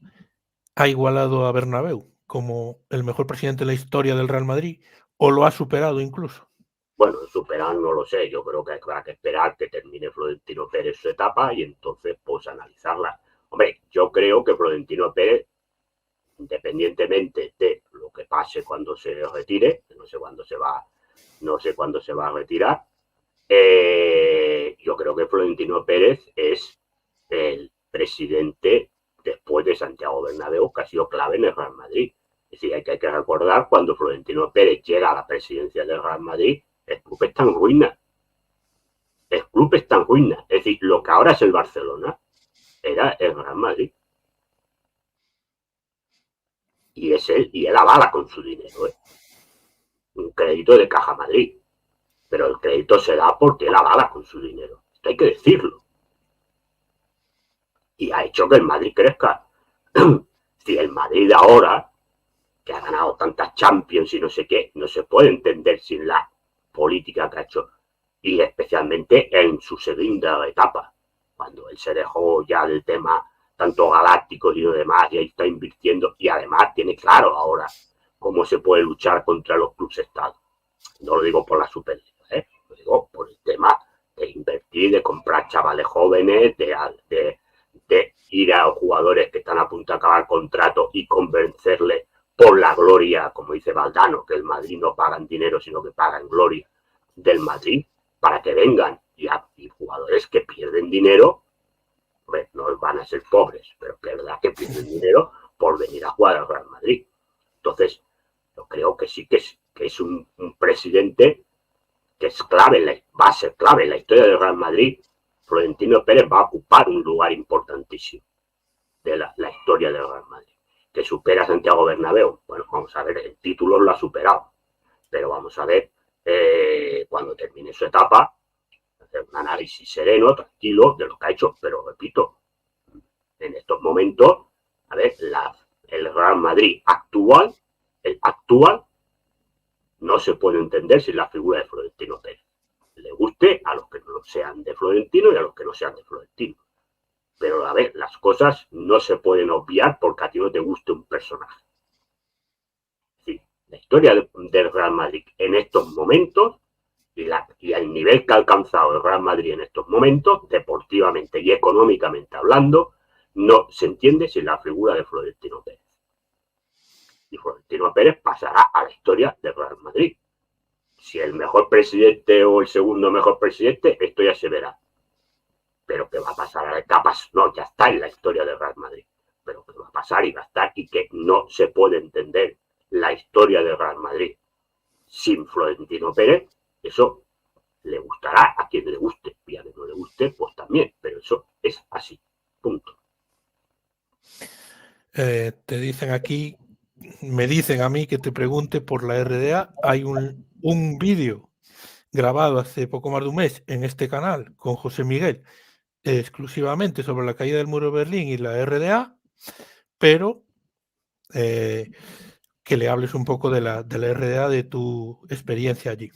ha igualado a Bernabéu como el mejor presidente de la historia del Real Madrid o lo ha superado incluso? Bueno, superar no lo sé, yo creo que habrá que esperar que termine Florentino Pérez su etapa y entonces pues analizarla. Hombre, yo creo que Florentino Pérez, independientemente de lo que pase cuando se retire, no sé cuándo se va a retirar, yo creo que Florentino Pérez es el presidente después de Santiago Bernabéu que ha sido clave en el Real Madrid. Es decir, hay que recordar cuando Florentino Pérez llega a la presidencia del Real Madrid, el club está en ruina. El club está en ruina. Es decir, lo que ahora es el Barcelona era el Real Madrid. Y es él, y él avala con su dinero. Un crédito de Caja Madrid. Pero el crédito se da porque él avala con su dinero. Esto hay que decirlo. Y ha hecho que el Madrid crezca. Si el Madrid ahora, que ha ganado tantas Champions y no sé qué, no se puede entender sin la política que ha hecho, y especialmente en su segunda etapa, cuando él se dejó ya del tema tanto galácticos y lo demás, y ahí está invirtiendo, y además tiene claro ahora cómo se puede luchar contra los clubes estados. No lo digo por la Superliga, lo digo por el tema de invertir, de comprar chavales jóvenes, de ir a jugadores que están a punto de acabar contrato y convencerles por la gloria, como dice Valdano, que el Madrid no paga en dinero, sino que paga en gloria del Madrid, para que vengan y jugadores que pierden dinero, pues no van a ser pobres, pero es verdad que pierden dinero por venir a jugar al Real Madrid. Entonces, yo creo que sí que es un presidente que es clave, va a ser clave en la historia del Real Madrid. Florentino Pérez va a ocupar un lugar importantísimo de la historia del Real Madrid. Que supera a Santiago Bernabéu. Bueno, vamos a ver, el título lo ha superado, pero vamos a ver cuando termine su etapa, hacer un análisis sereno, tranquilo, de lo que ha hecho, pero repito, en estos momentos, a ver, el Real Madrid actual, no se puede entender sin la figura de Florentino Pérez. Le guste a los que no sean de Florentino y a los que no sean de Florentino. Pero a ver, las cosas no se pueden obviar porque a ti no te guste un personaje. Sí, la historia del Real Madrid en estos momentos y el nivel que ha alcanzado el Real Madrid en estos momentos, deportivamente y económicamente hablando, no se entiende sin la figura de Florentino Pérez. Y Florentino Pérez pasará a la historia del Real Madrid. Si el mejor presidente o el segundo mejor presidente, esto ya se verá. Pero que va a pasar a etapas, no, ya está en la historia del Real Madrid. Pero que va a pasar y va a estar y que no se puede entender la historia del Real Madrid sin Florentino Pérez. Eso le gustará a quien le guste y a quien no le guste, pues también. también, pero eso es así, punto. Te dicen aquí, me dicen a mí que te pregunte por la RDA. Hay un vídeo grabado hace poco más de un mes en este canal con José Miguel, exclusivamente sobre la caída del muro de Berlín y la RDA, pero que le hables un poco de la RDA, de tu experiencia allí.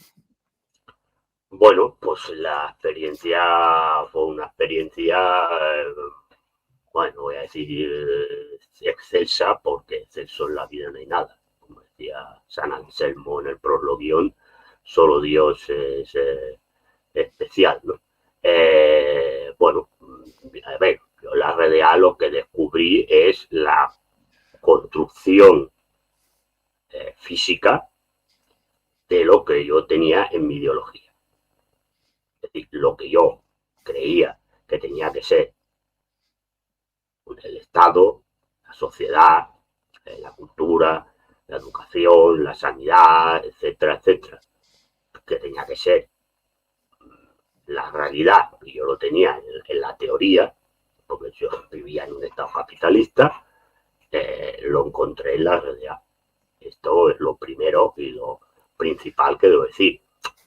Bueno, pues la experiencia fue una experiencia, bueno, voy a decir excelsa, porque excelso en la vida no hay nada. Como decía San Anselmo en el Proslogión, solo Dios es especial, ¿no? Bueno, a ver, yo en la RDA lo que descubrí es la construcción física de lo que yo tenía en mi ideología. Es decir, lo que yo creía que tenía que ser el Estado, la sociedad, la cultura, la educación, la sanidad, etcétera, etcétera, que tenía que ser la realidad, y yo lo tenía en la teoría, porque yo vivía en un Estado capitalista, lo encontré en la realidad. Esto es lo primero y lo principal que debo decir.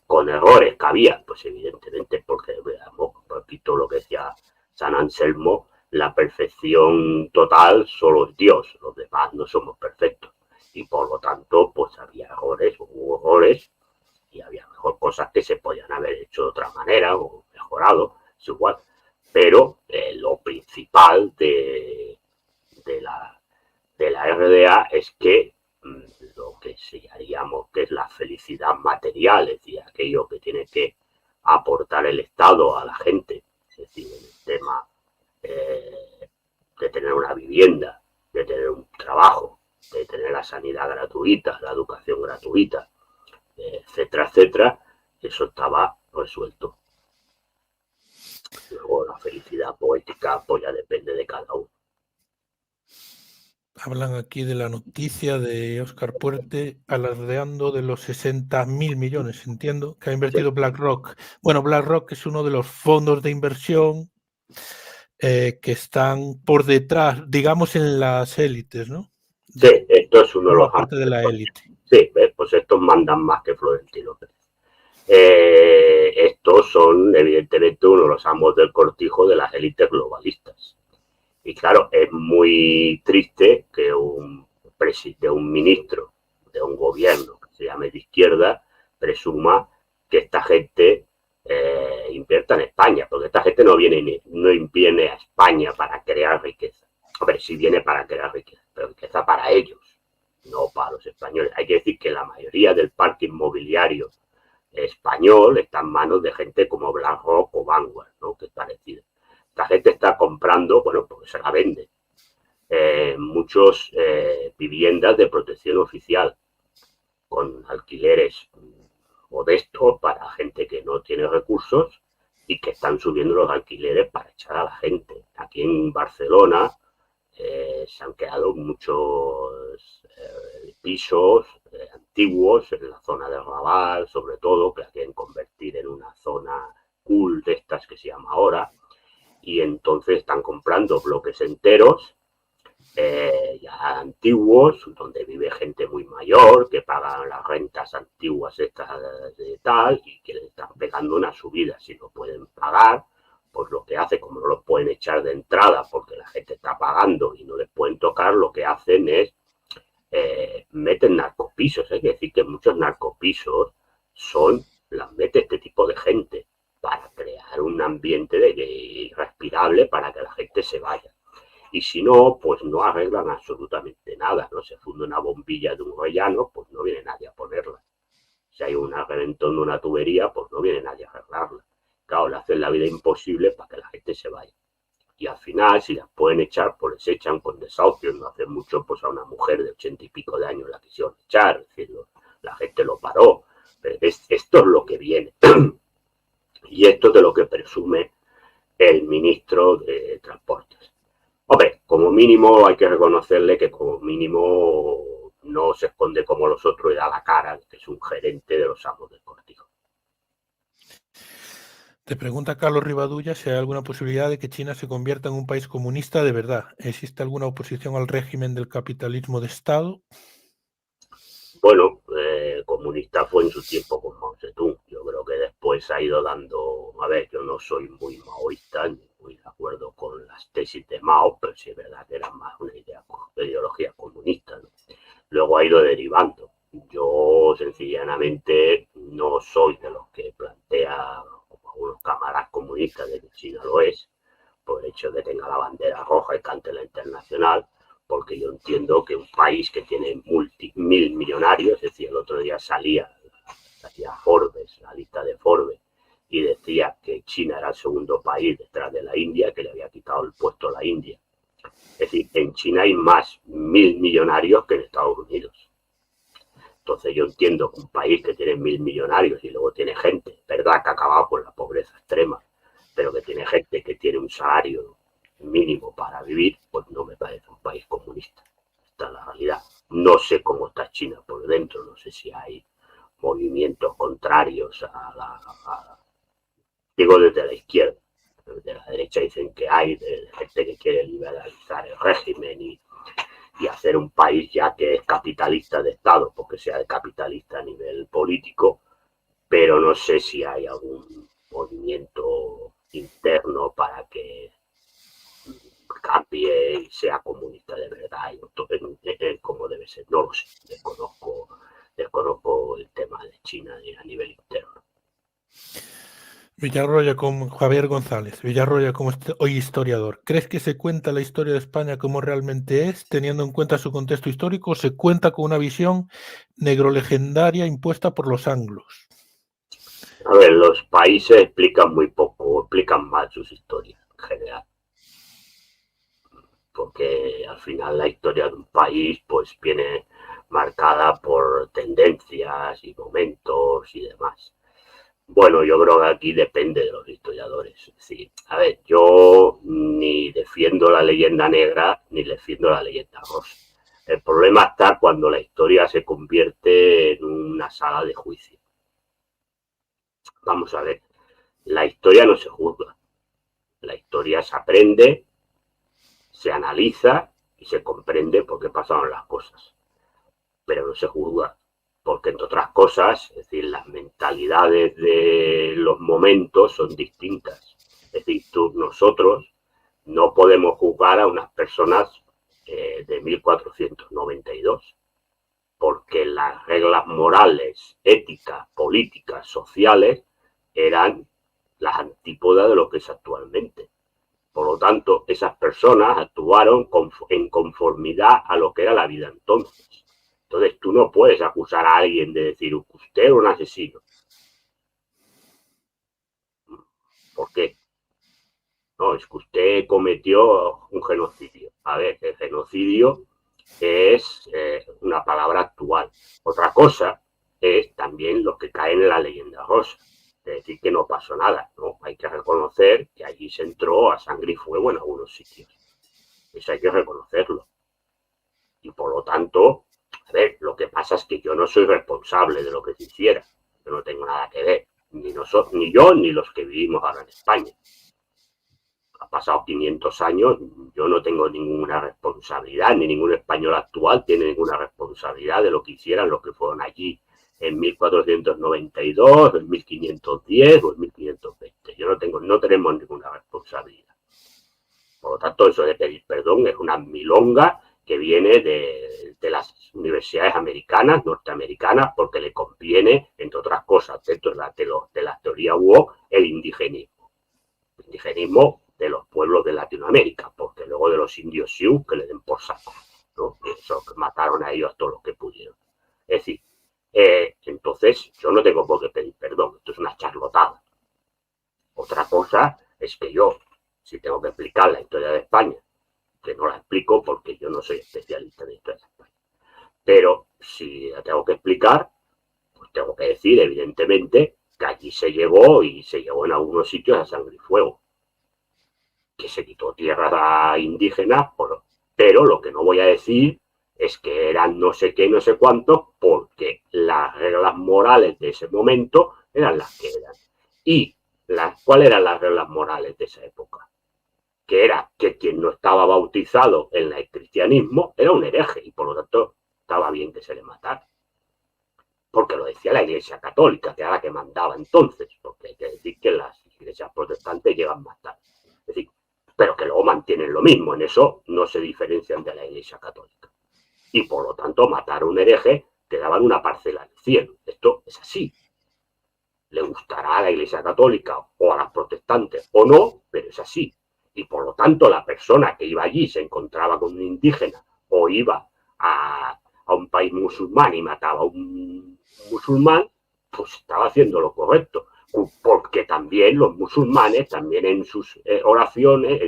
Con errores que había, pues evidentemente, porque veamos, repito lo que decía San Anselmo, la perfección total solo es Dios, los demás no somos perfectos. Y por lo tanto, pues había errores, hubo errores, y había mejor cosas que se podían haber hecho de otra manera o mejorado, es igual. Pero lo principal de la RDA es que lo que seríamos que es la felicidad material, es decir, aquello que tiene que aportar el Estado a la gente, es decir, en el tema de tener una vivienda, de tener un trabajo, de tener la sanidad gratuita, la educación gratuita, etcétera, etcétera, eso estaba resuelto. Luego la felicidad poética pues ya depende de cada uno. Hablan aquí de la noticia de Óscar Puente alardeando de los 60.000 millones, entiendo, que ha invertido BlackRock. Bueno, BlackRock es uno de los fondos de inversión que están por detrás, digamos, en las élites, ¿no? Sí, esto es uno de los parte de la élite. Sí, pues estos mandan más que Florentino Pérez. Estos son, evidentemente, uno de los amos del cortijo de las élites globalistas. Y claro, es muy triste que un ministro de un gobierno que se llame de izquierda presuma que esta gente invierta en España, porque esta gente no viene a España para crear riqueza. A ver, sí viene para crear riqueza, pero riqueza para ellos, no para los españoles. Hay que decir que la mayoría del parque inmobiliario español está en manos de gente como BlackRock o Vanguard, ¿no? Que es parecido. La gente está comprando, bueno, porque se la vende, muchos viviendas de protección oficial con alquileres modestos para gente que no tiene recursos y que están subiendo los alquileres para echar a la gente. Aquí en Barcelona se han quedado muchos pisos antiguos en la zona de Raval, sobre todo, que la quieren convertir en una zona cool de estas que se llama ahora, y entonces están comprando bloques enteros ya antiguos, donde vive gente muy mayor, que pagan las rentas antiguas estas de tal, y que le están pegando una subida. Si no pueden pagar, pues lo que hace, como no los pueden echar de entrada porque la gente está pagando y no les pueden tocar, lo que hacen es meten narcopisos. Es decir, que muchos narcopisos las mete este tipo de gente para crear un ambiente irrespirable para que la gente se vaya. Y si no, pues no arreglan absolutamente nada, ¿no? Se funde una bombilla de un rellano, pues no viene nadie a ponerla. Si hay un reventón de una tubería, pues no viene nadie a arreglarla. Claro, le hacen la vida imposible para que la gente se vaya. Y al final, si las pueden echar, pues les echan con desahucios. No hace mucho, pues a una mujer de 80 y pico de años la quisieron echar, es decir, la gente lo paró. Pero esto es lo que viene. Y esto es de lo que presume el ministro de Transportes. Hombre, como mínimo hay que reconocerle que como mínimo no se esconde como los otros y da la cara, que es un gerente de los amos del cortijo. Te pregunta Carlos Rivadulla si hay alguna posibilidad de que China se convierta en un país comunista de verdad. ¿Existe alguna oposición al régimen del capitalismo de Estado? Bueno, comunista fue en su tiempo con Mao Zedong. Yo creo que después ha ido dando, a ver, yo no soy muy maoísta ni muy de acuerdo con las tesis de Mao, pero sí es verdad que era más una ideología comunista, ¿no? Luego ha ido derivando. Yo sencillamente no soy de los que plantea, como algunos camaradas comunistas de que China lo es, por el hecho de que tenga la bandera roja y cante la internacional, porque yo entiendo que un país que tiene mil millonarios, es decir, el otro día salía Forbes, la lista de Forbes, y decía que China era el segundo país detrás de la India, que le había quitado el puesto a la India. Es decir, en China hay más millonarios que en Estados Unidos. Entonces yo entiendo que un país que tiene millonarios y luego tiene gente, verdad, que ha acabado con la pobreza extrema, pero que tiene gente que tiene un salario mínimo para vivir, pues no me parece un país comunista. Esta es la realidad. No sé cómo está China por dentro, no sé si hay movimientos contrarios digo desde la izquierda. Desde la derecha dicen que hay de gente que quiere liberalizar el régimen y hacer un país ya que es capitalista de Estado, porque sea capitalista a nivel político, pero no sé si hay algún movimiento interno para que cambie y sea comunista de verdad, como debe ser. No lo sé, desconozco el tema de China a nivel interno. Villarroya con Javier González. Villarroya como hoy historiador. ¿Crees que se cuenta la historia de España como realmente es, teniendo en cuenta su contexto histórico, o se cuenta con una visión negrolegendaria impuesta por los anglos? A ver, los países explican muy poco, explican mal sus historias en general. Porque al final la historia de un país pues viene marcada por tendencias y momentos y demás. Bueno, yo creo que aquí depende de los historiadores. Sí, a ver, yo ni defiendo la leyenda negra ni defiendo la leyenda rosa. El problema está cuando la historia se convierte en una sala de juicio. Vamos a ver, la historia no se juzga. La historia se aprende, se analiza y se comprende por qué pasaron las cosas. Pero no se juzga. Porque, entre otras cosas, es decir, las mentalidades de los momentos son distintas. Es decir, nosotros no podemos juzgar a unas personas de 1492, porque las reglas morales, éticas, políticas, sociales eran las antípodas de lo que es actualmente. Por lo tanto, esas personas actuaron en conformidad a lo que era la vida entonces. Entonces, tú no puedes acusar a alguien de decir, usted es un asesino. ¿Por qué? No, es que usted cometió un genocidio. A ver, el genocidio es una palabra actual. Otra cosa es también lo que cae en la leyenda rosa. Es decir, que no pasó nada, ¿no? Hay que reconocer que allí se entró a sangre y fuego en algunos sitios. Eso hay que reconocerlo. Y por lo tanto, a ver, lo que pasa es que yo no soy responsable de lo que se hiciera. Yo no tengo nada que ver. Ni yo ni los que vivimos ahora en España. Ha pasado 500 años, yo no tengo ninguna responsabilidad, ni ningún español actual tiene ninguna responsabilidad de lo que hicieran los que fueron allí en 1492, en 1510 o en 1520. No tenemos ninguna responsabilidad. Por lo tanto, eso de pedir perdón es una milonga que viene de las universidades americanas, norteamericanas, porque le conviene, entre otras cosas, dentro de la teoría woke, el indigenismo. El indigenismo de los pueblos de Latinoamérica, porque luego de los indios Sioux que le den por saco, ¿no? Eso, que mataron a ellos todos los que pudieron. Es decir, entonces yo no tengo por qué pedir perdón, esto es una charlotada. Otra cosa es que yo, si tengo que explicar la historia de España, que no la explico porque yo no soy especialista en historia de España, pero si la tengo que explicar, pues tengo que decir, evidentemente, que allí se llegó y se llegó en algunos sitios a sangre y fuego, que se quitó tierras indígenas, pero lo que no voy a decir es que eran no sé qué, no sé cuántos, porque las reglas morales de ese momento eran las que eran. Y ¿Cuáles eran las reglas morales de esa época? Que era que quien no estaba bautizado en el cristianismo era un hereje y por lo tanto estaba bien que se le matara. Porque lo decía la Iglesia Católica, que era la que mandaba entonces, porque hay que decir que las iglesias protestantes llegan más tarde. Es decir, pero que luego mantienen lo mismo, en eso no se diferencian de la Iglesia Católica. Y por lo tanto, matar a un hereje te daban una parcela del cielo. Esto es así. Le gustará a la Iglesia Católica o a las protestantes o no, pero es así. Y por lo tanto, la persona que iba allí se encontraba con un indígena o iba a un país musulmán y mataba a un musulmán, pues estaba haciendo lo correcto. Porque también los musulmanes, también en sus oraciones,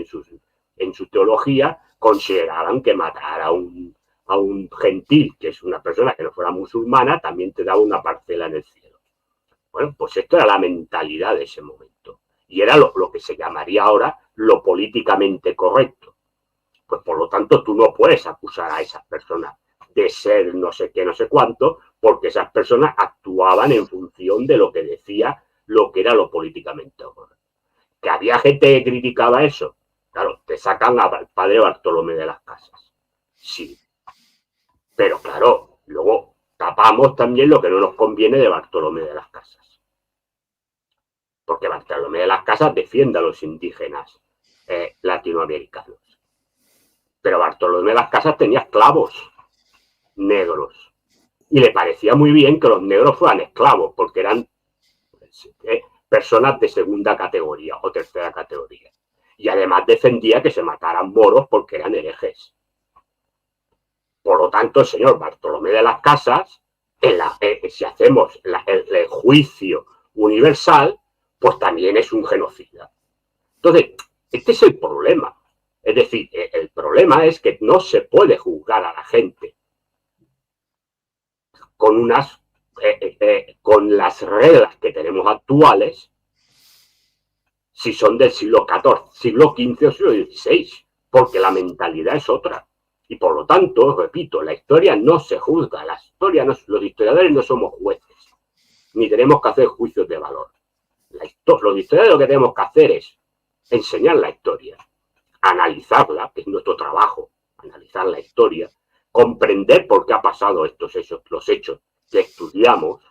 en su teología, consideraban que matar a un gentil, que es una persona que no fuera musulmana, también te daba una parcela en el cielo. Bueno, pues esto era la mentalidad de ese momento. Y era lo que se llamaría ahora lo políticamente correcto. Pues por lo tanto, tú no puedes acusar a esas personas de ser no sé qué, no sé cuánto, porque esas personas actuaban en función de lo que decía lo que era lo políticamente correcto. ¿Que había gente que criticaba eso? Claro, te sacan al padre Bartolomé de las Casas. Sí. Pero claro, luego tapamos también lo que no nos conviene de Bartolomé de las Casas. Porque Bartolomé de las Casas defiende a los indígenas latinoamericanos. Pero Bartolomé de las Casas tenía esclavos negros. Y le parecía muy bien que los negros fueran esclavos, porque eran personas de segunda categoría o tercera categoría. Y además defendía que se mataran moros porque eran herejes. Por lo tanto, el señor Bartolomé de las Casas, si hacemos el juicio universal, pues también es un genocida. Entonces, este es el problema. Es decir, el problema es que no se puede juzgar a la gente con con las reglas que tenemos actuales si son del siglo XIV, siglo XV o siglo XVI, porque la mentalidad es otra. Y por lo tanto, repito, la historia no se juzga, la historia no, los historiadores no somos jueces, ni tenemos que hacer juicios de valor. Los historiadores lo que tenemos que hacer es enseñar la historia, analizarla, que es nuestro trabajo, analizar la historia, comprender por qué ha pasado estos hechos, los hechos que estudiamos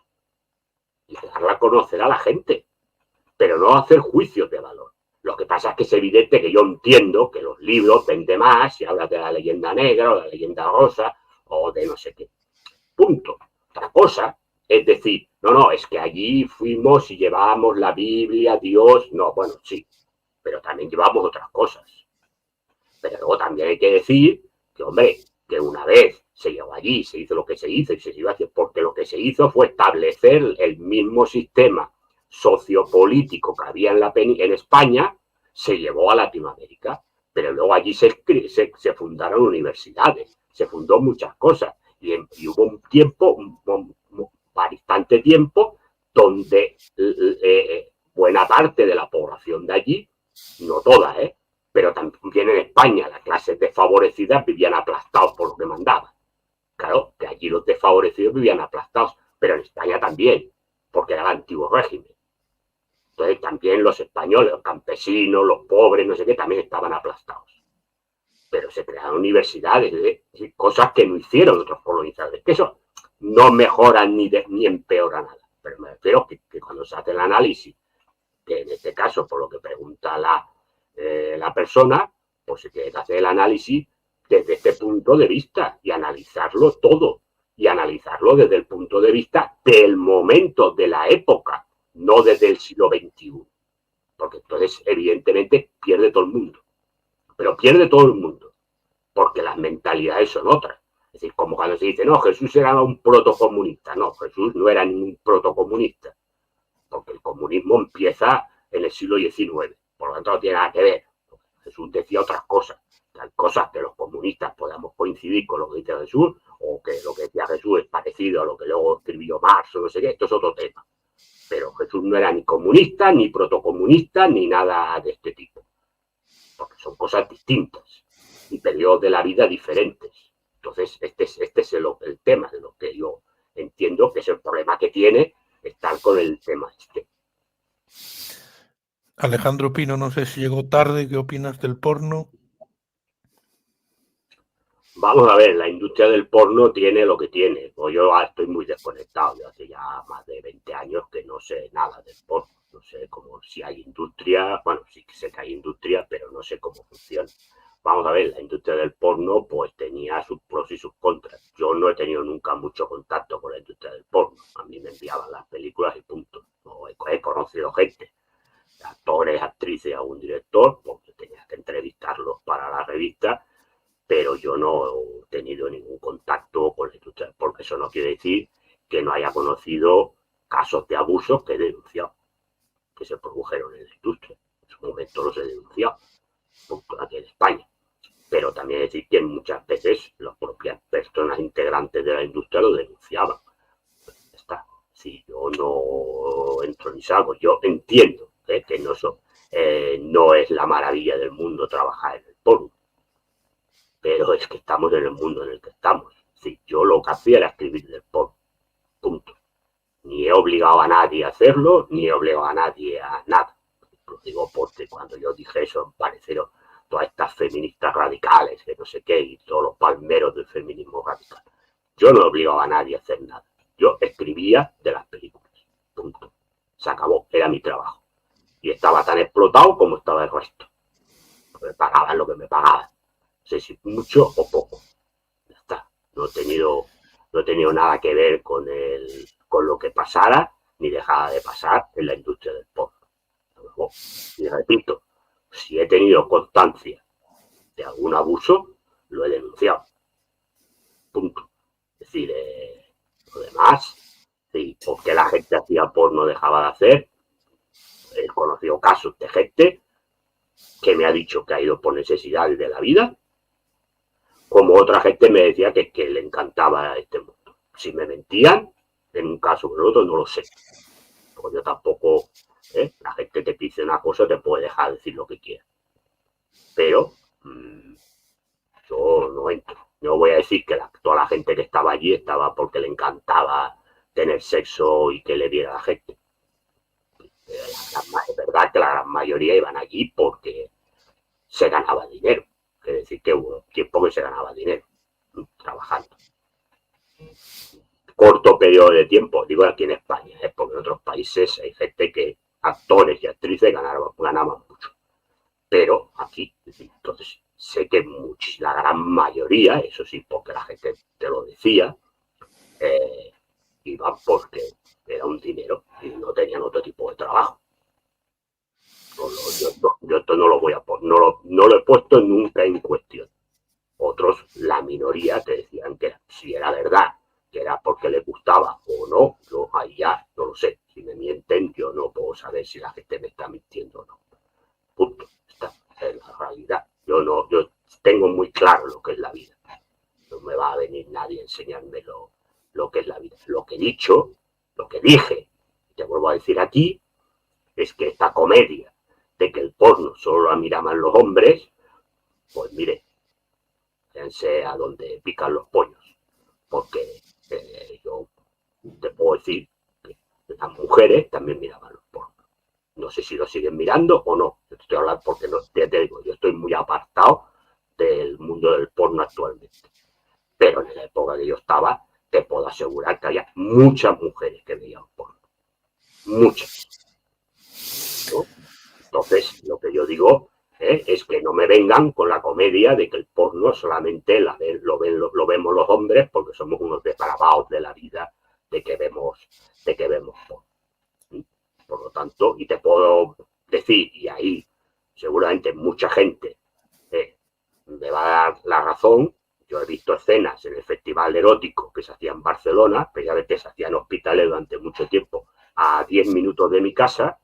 y darla a conocer a la gente, pero no hacer juicios de valor. Lo que pasa es que es evidente que yo entiendo que los libros venden más si hablas de la leyenda negra o de la leyenda rosa o de no sé qué. Punto. Otra cosa es decir, no, es que allí fuimos y llevábamos la Biblia, Dios, no, bueno, sí, pero también llevamos otras cosas. Pero luego también hay que decir que, hombre, que una vez se llegó allí, se hizo lo que se hizo y se iba a hacer, porque lo que se hizo fue establecer el mismo sistema sociopolítico que había en España, se llevó a Latinoamérica. Pero luego allí se fundaron universidades, se fundó muchas cosas y hubo un tiempo, bastante tiempo, donde buena parte de la población de allí, no toda, pero también en España las clases desfavorecidas vivían aplastados por lo que mandaban. Claro, que allí los desfavorecidos vivían aplastados, pero en España también, porque era el antiguo régimen. Entonces también los españoles, los campesinos, los pobres, no sé qué, también estaban aplastados. Pero se crearon universidades, cosas que no hicieron otros colonizadores, que eso no mejora ni empeora nada. Pero me refiero que cuando se hace el análisis, que en este caso, por lo que pregunta la persona, pues se tiene que hacer el análisis desde este punto de vista y analizarlo todo. Y analizarlo desde el punto de vista del momento, de la época, no desde el siglo XXI. Porque entonces, evidentemente, pierde todo el mundo. Pero pierde todo el mundo. Porque las mentalidades son otras. Es decir, como cuando se dice, no, Jesús era un protocomunista. No, Jesús no era ningún protocomunista. Porque el comunismo empieza en el siglo XIX. Por lo tanto, no tiene nada que ver. Jesús decía otras cosas. Hay cosas que los comunistas podamos coincidir con lo que dice Jesús, o que lo que decía Jesús es parecido a lo que luego escribió Marx o no sé qué. Esto es otro tema. Pero Jesús no era ni comunista, ni protocomunista, ni nada de este tipo. Porque son cosas distintas y periodos de la vida diferentes. Entonces, este es el tema de lo que yo entiendo que es el problema que tiene estar con el tema este. Alejandro Pino, no sé si llegó tarde, ¿qué opinas del porno? Vamos a ver, la industria del porno tiene lo que tiene. Pues yo estoy muy desconectado. Yo hace ya más de 20 años que no sé nada del porno. No sé cómo, si hay industria. Bueno, sí que sé que hay industria, pero no sé cómo funciona. Vamos a ver, la industria del porno pues tenía sus pros y sus contras. Yo no he tenido nunca mucho contacto con la industria del porno. A mí me enviaban las películas y punto. No he conocido gente, actores, actrices, algún director, porque tenía que entrevistarlos para la revista, pero yo no he tenido ningún contacto con la industria, porque eso no quiere decir que no haya conocido casos de abusos que he denunciado, que se produjeron en la industria. En su momento los he denunciado, aquí en España. Pero también decir que muchas veces las propias personas integrantes de la industria lo denunciaban. Está. Si yo no entro ni salgo, yo entiendo que no es la maravilla del mundo trabajar en el porno, pero es que estamos en el mundo en el que estamos. Si yo lo que hacía era escribir del porno, punto. Ni he obligado a nadie a hacerlo, ni he obligado a nadie a nada. Lo digo porque cuando yo dije eso, parecieron todas estas feministas radicales, que no sé qué, y todos los palmeros del feminismo radical. Yo no he obligado a nadie a hacer nada. Yo escribía de las películas, punto. Se acabó, era mi trabajo. Y estaba tan explotado como estaba el resto. Me pagaban lo que me pagaban. No sé si mucho o poco. Ya está. No he tenido nada que ver con lo que pasara ni dejara de pasar en la industria del porno. Y repito, si he tenido constancia de algún abuso, lo he denunciado. Punto. Es decir, lo demás, sí, porque la gente hacía porno dejaba de hacer. He conocido casos de gente que me ha dicho que ha ido por necesidades de la vida, como otra gente me decía que le encantaba este mundo. Si me mentían, en un caso o en otro, no lo sé. Porque yo tampoco, la gente te pide una cosa, te puede dejar decir lo que quiera. Pero yo no entro. No voy a decir que toda la gente que estaba allí estaba porque le encantaba tener sexo y que le diera a la gente. Es verdad que la gran mayoría iban allí porque se ganaba dinero. Es decir, que hubo tiempo que se ganaba dinero trabajando. Corto periodo de tiempo, digo aquí en España, porque en otros países hay gente que, actores y actrices, ganaban mucho. Pero aquí, entonces, sé que la gran mayoría, eso sí, porque la gente te lo decía, iban porque era un dinero y no tenían otro tipo de trabajo. Yo esto no lo voy a poner, no lo he puesto nunca en cuestión. Otros, la minoría, te decían que si era verdad, que era porque les gustaba o no, yo ahí ya no lo sé. Si me mienten, yo no puedo saber si la gente me está mintiendo o no. Punto. Esta es la realidad. Yo tengo muy claro lo que es la vida. No me va a venir nadie a enseñarme lo que es la vida. Lo que he dicho, lo que dije, te vuelvo a decir aquí, es que esta comedia de que el porno solo la miraban los hombres, pues mire, fíjense a donde pican los pollos. Porque yo te puedo decir que las mujeres también miraban los pornos. No sé si lo siguen mirando o no. Yo te estoy hablando porque no, te digo, yo estoy muy apartado del mundo del porno actualmente. Pero en la época que yo estaba, te puedo asegurar que había muchas mujeres que veían porno. Muchas. ¿No? Entonces, lo que yo digo es que no me vengan con la comedia de que el porno solamente lo vemos los hombres porque somos unos depravados de la vida de que vemos porno. Por lo tanto, y te puedo decir, y ahí seguramente mucha gente me va a dar la razón. Yo he visto escenas en el festival erótico que se hacía en Barcelona, previamente se hacía en hospitales durante mucho tiempo, a 10 minutos de mi casa,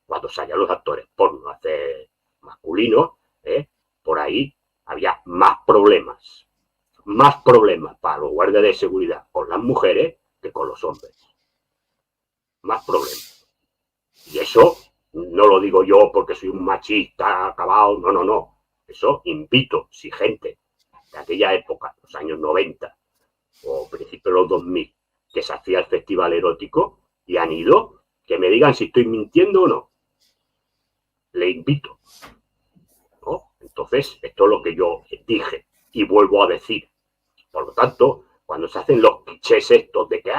cuando salían los actores porno hacer masculinos, por ahí había más problemas para los guardias de seguridad con las mujeres que con los hombres. Más problemas. Y eso no lo digo yo porque soy un machista acabado, no. Eso invito, si gente de aquella época, los años 90 o principios de los 2000, que se hacía el festival erótico y han ido, que me digan si estoy mintiendo o no. le invito, ¿no? Entonces, esto es lo que yo dije y vuelvo a decir. Por lo tanto, cuando se hacen los clichés estos de que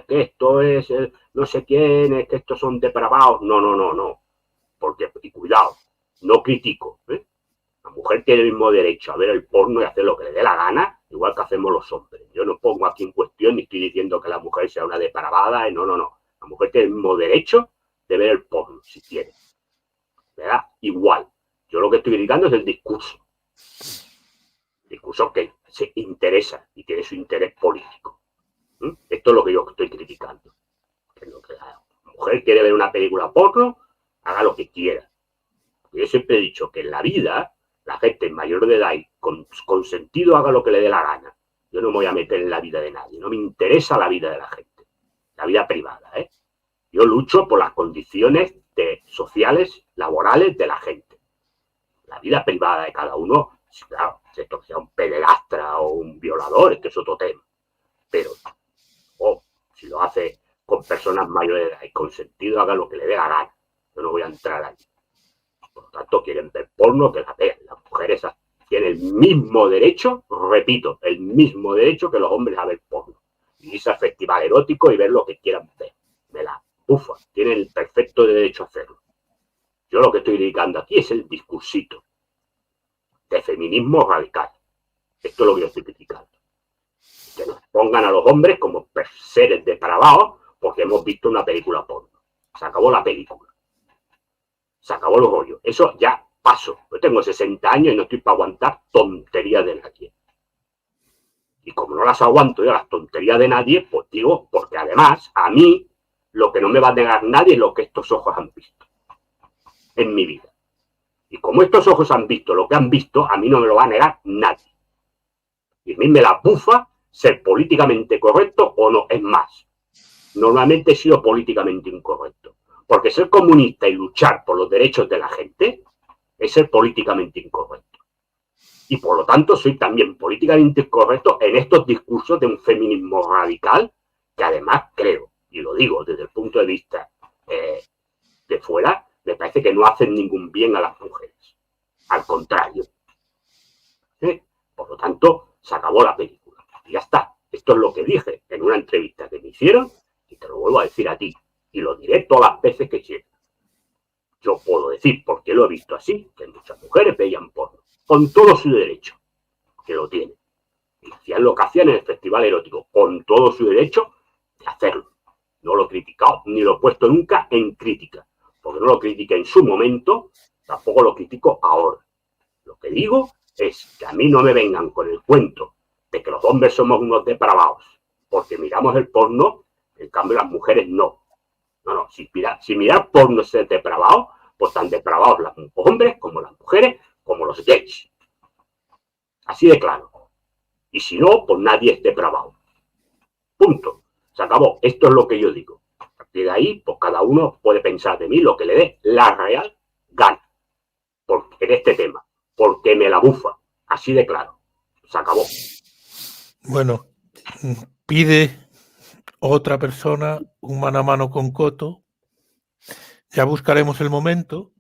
esto es no sé quién, que estos son depravados, no. Porque, y cuidado, no critico, ¿eh? La mujer tiene el mismo derecho a ver el porno y hacer lo que le dé la gana, igual que hacemos los hombres. Yo no pongo aquí en cuestión ni estoy diciendo que la mujer sea una depravada, no. La mujer tiene el mismo derecho de ver el porno, si quiere. ¿Verdad? Igual. Yo lo que estoy criticando es el discurso. Discurso que se interesa y tiene su interés político. Esto es lo que yo estoy criticando. Que lo que la mujer quiere ver una película porno, haga lo que quiera. Yo siempre he dicho que en la vida la gente mayor de edad y con sentido haga lo que le dé la gana. Yo no me voy a meter en la vida de nadie. No me interesa la vida de la gente. La vida privada, ¿eh? Yo lucho por las condiciones sociales, laborales de la gente. La vida privada de cada uno, claro, si esto sea un pederastra o un violador, esto es otro tema. Pero, si lo hace con personas mayores de edad y con sentido, haga lo que le dé la gana. Yo no voy a entrar ahí. Por lo tanto, quieren ver porno, que la vean. Las mujeres tienen el mismo derecho, repito, el mismo derecho que los hombres a ver porno. Irse al festival erótico y ver lo que quieran ver. Me la bufa. Tienen el perfecto derecho a hacerlo. Yo lo que estoy dedicando aquí es el discursito de feminismo radical. Esto es lo que yo estoy criticando. Que nos pongan a los hombres como seres depravados porque hemos visto una película porno. Se acabó la película. Se acabó el rollo. Eso ya paso. Yo tengo 60 años y no estoy para aguantar tonterías de nadie. Y como no las aguanto yo, las tonterías de nadie, pues digo, porque además, a mí, lo que no me va a negar nadie es lo que estos ojos han visto en mi vida. Y como estos ojos han visto lo que han visto, a mí no me lo va a negar nadie. Y a mí me la bufa ser políticamente correcto o no. Es más, normalmente he sido políticamente incorrecto. Porque ser comunista y luchar por los derechos de la gente es ser políticamente incorrecto. Y por lo tanto soy también políticamente incorrecto en estos discursos de un feminismo radical que además creo, y lo digo desde el punto de vista de fuera, me parece que no hacen ningún bien a las mujeres. Al contrario. Por lo tanto, se acabó la película. Y ya está. Esto es lo que dije en una entrevista que me hicieron y te lo vuelvo a decir a ti. Y lo diré todas las veces que quiera. Yo puedo decir, porque lo he visto así, que muchas mujeres veían porno, con todo su derecho, que lo tienen. Y hacían lo que hacían en el festival erótico, con todo su derecho de hacerlo. No lo he criticado, ni lo he puesto nunca en crítica, porque no lo critiqué en su momento, tampoco lo critico ahora. Lo que digo es que a mí no me vengan con el cuento de que los hombres somos unos depravados, porque miramos el porno, en cambio las mujeres no. No, si mirar porno es ser depravado, pues tan depravados los hombres como las mujeres, como los gays. Así de claro. Y si no, pues nadie es depravado. Punto. Se acabó. Esto es lo que yo digo. A partir de ahí, pues cada uno puede pensar de mí lo que le dé la real gana. En este tema. Porque me la bufa. Así de claro. Se acabó. Bueno, pide otra persona un mano a mano con Coto. Ya buscaremos el momento.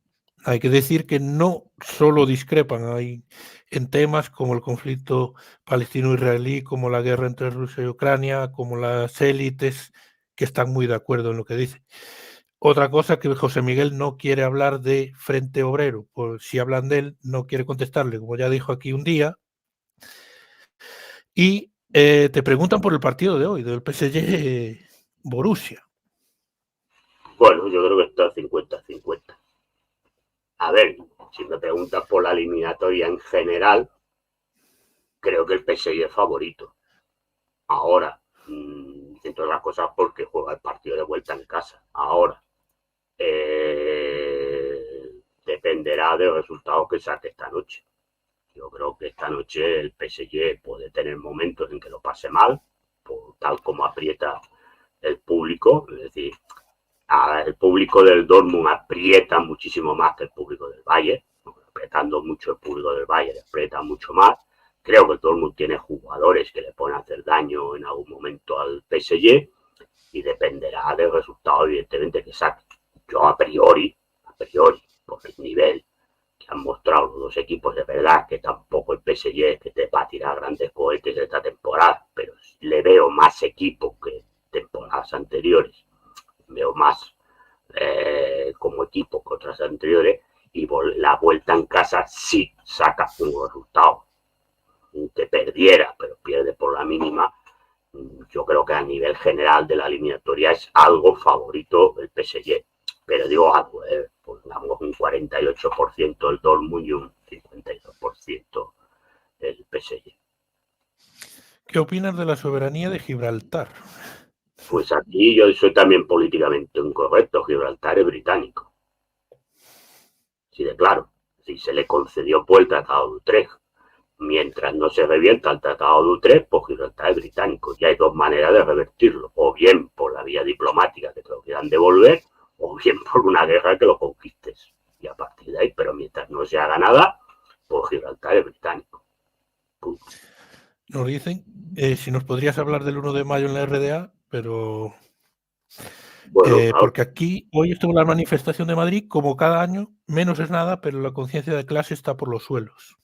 Hay que decir que no solo discrepan en temas como el conflicto palestino-israelí, como la guerra entre Rusia y Ucrania, como las élites, que están muy de acuerdo en lo que dice. Otra cosa que José Miguel no quiere hablar de Frente Obrero, pues si hablan de él no quiere contestarle, como ya dijo aquí un día. Y te preguntan por el partido de hoy, del PSG Borussia. Bueno, yo creo que está 50-50. A ver, si me preguntas por la eliminatoria en general, creo que el PSG es favorito. Ahora, entre otras cosas porque juega el partido de vuelta en casa. Ahora, dependerá de los resultados que saque esta noche. Yo creo que esta noche el PSG puede tener momentos en que lo pase mal, por tal como aprieta el público. Es decir, el público del Dortmund aprieta muchísimo más que el público del Bayern, apretando mucho el público del Bayern, aprieta mucho más. Creo que el Dortmund tiene jugadores que le pueden hacer daño en algún momento al PSG y dependerá del resultado, evidentemente, que saque. Yo a priori, por el nivel que han mostrado los dos equipos. De verdad que tampoco el PSG que te va a tirar grandes cohetes esta temporada, pero le veo más equipo que temporadas anteriores, veo más como equipo que otras anteriores, y la vuelta en casa sí saca un resultado que perdiera, pero pierde por la mínima. Yo creo que a nivel general de la eliminatoria es algo favorito el PSG, pero digo algo, pongamos un 48% el Dortmund y un 52% el PSG. ¿Qué opinas de la soberanía de Gibraltar? Pues aquí yo soy también políticamente incorrecto. Gibraltar es británico. Sí, de claro. Si se le concedió por el Tratado de Utrecht. Mientras no se revienta el Tratado de Utrecht, pues Gibraltar es británico. Y hay dos maneras de revertirlo. O bien por la vía diplomática, que te lo quieran devolver, o bien por una guerra que lo conquistes. Y a partir de ahí, pero mientras no se haga nada, pues Gibraltar es británico. Punto. Nos dicen si nos podrías hablar del 1 de mayo en la RDA, pero Bueno, claro. porque aquí hoy estuvo la manifestación de Madrid, como cada año, menos es nada, pero la conciencia de clase está por los suelos.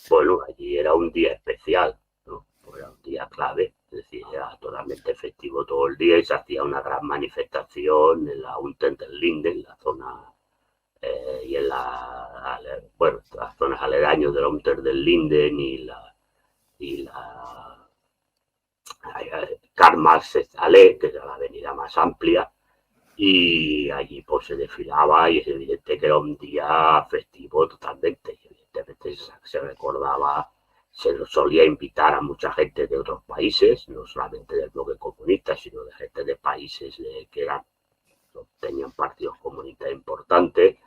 Bueno, allí era un día especial, ¿no? Era un día clave, es decir, era totalmente efectivo todo el día y se hacía una gran manifestación en la Unter den Linden, en la zona y en las zonas aledañas de la Unter den Linden y la Karl Marx Allee, que era la avenida más amplia, y allí pues se desfilaba y es evidente que era un día festivo totalmente, y evidentemente se recordaba, se solía invitar a mucha gente de otros países, no solamente del bloque comunista, sino de gente de países que tenían partidos comunistas importantes,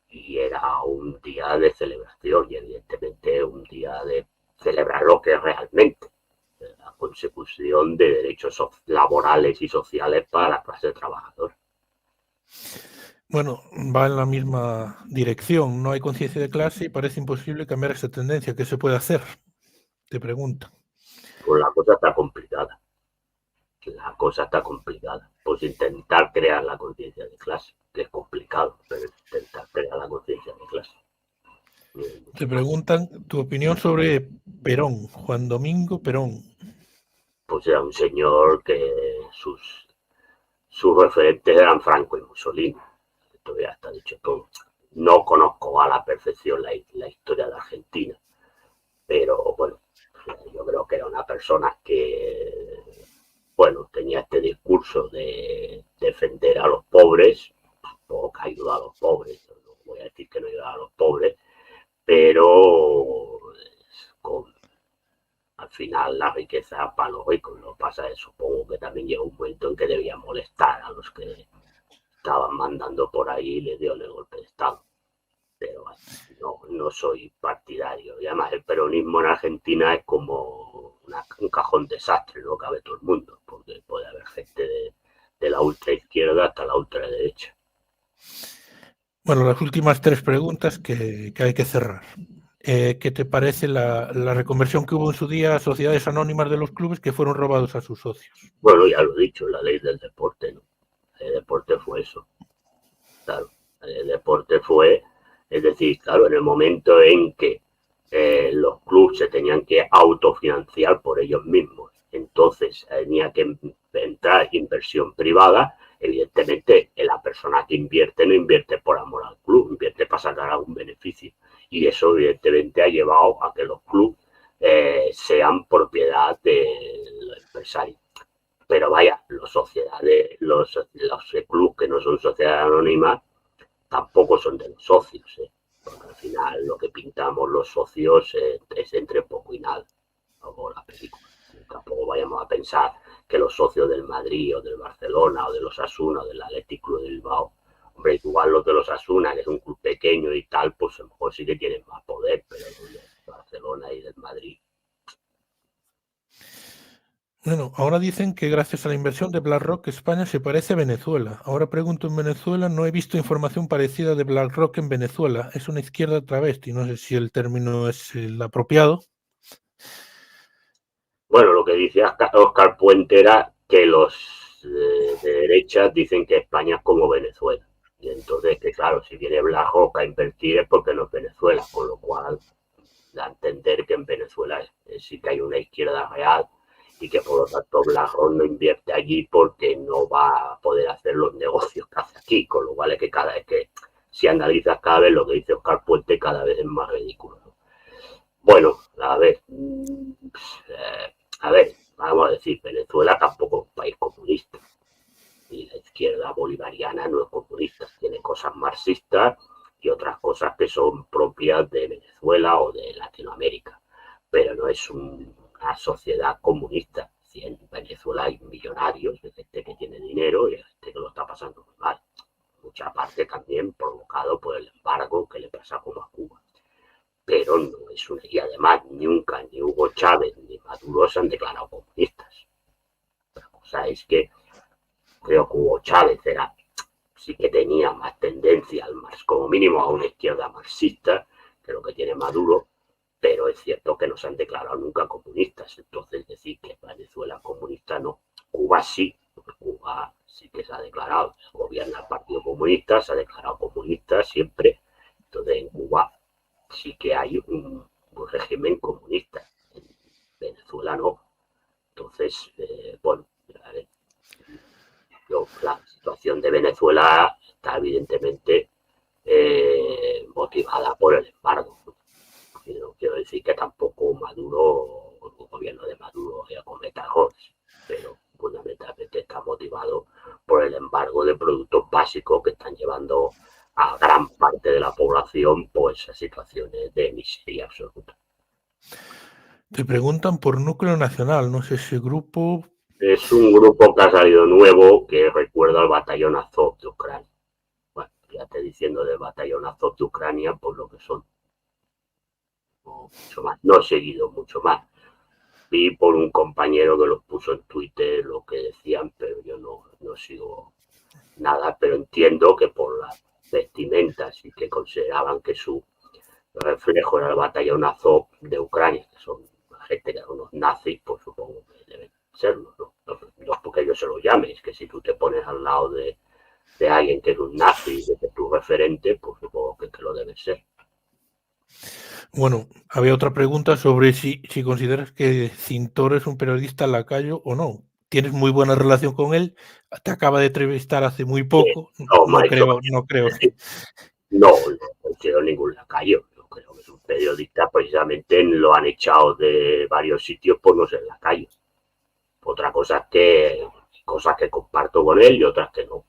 y era un día de celebración y evidentemente un día de celebrar lo que es realmente la consecución de derechos laborales y sociales para la clase trabajadora. Bueno, va en la misma dirección. No hay conciencia de clase y parece imposible cambiar esa tendencia. ¿Qué se puede hacer? Te pregunto. Pues la cosa está complicada. La cosa está complicada. Pues intentar crear la conciencia de clase, que es complicado, pero intentar crear la conciencia de clase. Te preguntan tu opinión sobre Perón, Juan Domingo Perón. Pues era un señor que sus referentes eran Franco y Mussolini. Esto ya está dicho todo. No conozco a la perfección la historia de Argentina, pero bueno, yo creo que era una persona que, bueno, tenía este discurso de defender a los pobres, tampoco que ayuda a los pobres, no voy a decir que no ayuda a los pobres, pero al final la riqueza para los ricos. Lo pasa es, supongo que también llegó un momento en que debía molestar a los que estaban mandando por ahí y le dio el golpe de Estado. Pero no soy partidario. Y además el peronismo en Argentina es como un cajón desastre, no cabe todo el mundo, porque puede haber gente de la ultra izquierda hasta la ultra derecha. Bueno, las últimas tres preguntas que hay que cerrar. ¿Qué te parece la reconversión que hubo en su día a sociedades anónimas de los clubes que fueron robados a sus socios? Bueno, ya lo he dicho, la ley del deporte, ¿no? El deporte fue eso. Claro, el deporte fue, es decir, claro, en el momento en que los clubes se tenían que autofinanciar por ellos mismos, entonces tenía que entrar inversión privada. Evidentemente, la persona que invierte no invierte por amor al club, invierte para sacar algún beneficio. Y eso, evidentemente, ha llevado a que los clubes sean propiedad de los empresarios. Pero vaya, los clubes que no son sociedades anónimas tampoco son de los socios, porque al final lo que pintamos los socios es entre poco y nada, como la película. Tampoco vayamos a pensar que los socios del Madrid o del Barcelona o de los Osasuna o del Athletic Club de Bilbao, hombre, igual los de los Osasuna, que es un club pequeño y tal, pues a lo mejor sí que tienen más poder, pero los de Barcelona y del Madrid. Bueno, ahora dicen que gracias a la inversión de BlackRock España se parece a Venezuela. Ahora pregunto, en Venezuela no he visto información parecida de BlackRock en Venezuela. Es una izquierda travesti, no sé si el término es el apropiado. Bueno, lo que dice Oscar Puente era que los de derecha dicen que España es como Venezuela. Y entonces, que claro, si viene BlackRock a invertir es porque no es Venezuela, con lo cual da a entender que en Venezuela sí que hay una izquierda real y que por lo tanto BlackRock no invierte allí porque no va a poder hacer los negocios que hace aquí, con lo cual es que cada vez que si analizas cada vez lo que dice Oscar Puente cada vez es más ridículo. Bueno, a ver, vamos a decir, Venezuela tampoco es un país comunista y la izquierda bolivariana no es comunista, tiene cosas marxistas y otras cosas que son propias de Venezuela o de Latinoamérica, pero no es una sociedad comunista. Si en Venezuela hay millonarios, hay gente que tiene dinero y hay gente que lo está pasando muy mal. Mucha parte también provocado por el embargo que le pasa como a Cuba. Pero no es una. Y además, nunca ni Hugo Chávez ni Maduro se han declarado comunistas. La cosa es que creo que Hugo Chávez sí que tenía más tendencia al como mínimo a una izquierda marxista que lo que tiene Maduro, pero es cierto que no se han declarado nunca comunistas. Entonces decir que Venezuela comunista no. Cuba sí, porque Cuba sí que se ha declarado, gobierna el Partido Comunista, se ha declarado comunista siempre. Entonces en Cuba sí que hay un régimen comunista, en Venezuela no. Entonces, bueno, la situación de Venezuela está evidentemente motivada por el embargo. No quiero decir que tampoco Maduro, el gobierno de Maduro cometa errores, pero fundamentalmente está motivado por el embargo de productos básicos que están llevando a gran parte de la población pues a situaciones de miseria absoluta. Te preguntan por Núcleo Nacional, no sé ese grupo. Es un grupo que ha salido nuevo que recuerda al Batallón Azov de Ucrania. Bueno, ya te diciendo del Batallón Azov de Ucrania por lo que son. Mucho más. No he seguido mucho más. Vi por un compañero que los puso en Twitter lo que decían, pero yo no sigo nada, pero entiendo que por las vestimentas y que consideraban que su reflejo era el Batallón Azov de Ucrania, que son gente que eran unos nazis, pues supongo que deben serlo, ¿no? No es porque yo se lo llame, es que si tú te pones al lado de alguien que es un nazi, que es tu referente, pues supongo que lo debe ser. Bueno, había otra pregunta sobre si consideras que Cintor es un periodista lacayo o no. ¿Tienes muy buena relación con él? Te acaba de entrevistar hace muy poco. No creo. No considero ningún lacayo. Yo creo que es un periodista, precisamente lo han echado de varios sitios por no ser lacayo. Otra cosa es que cosas que comparto con él y otras que no.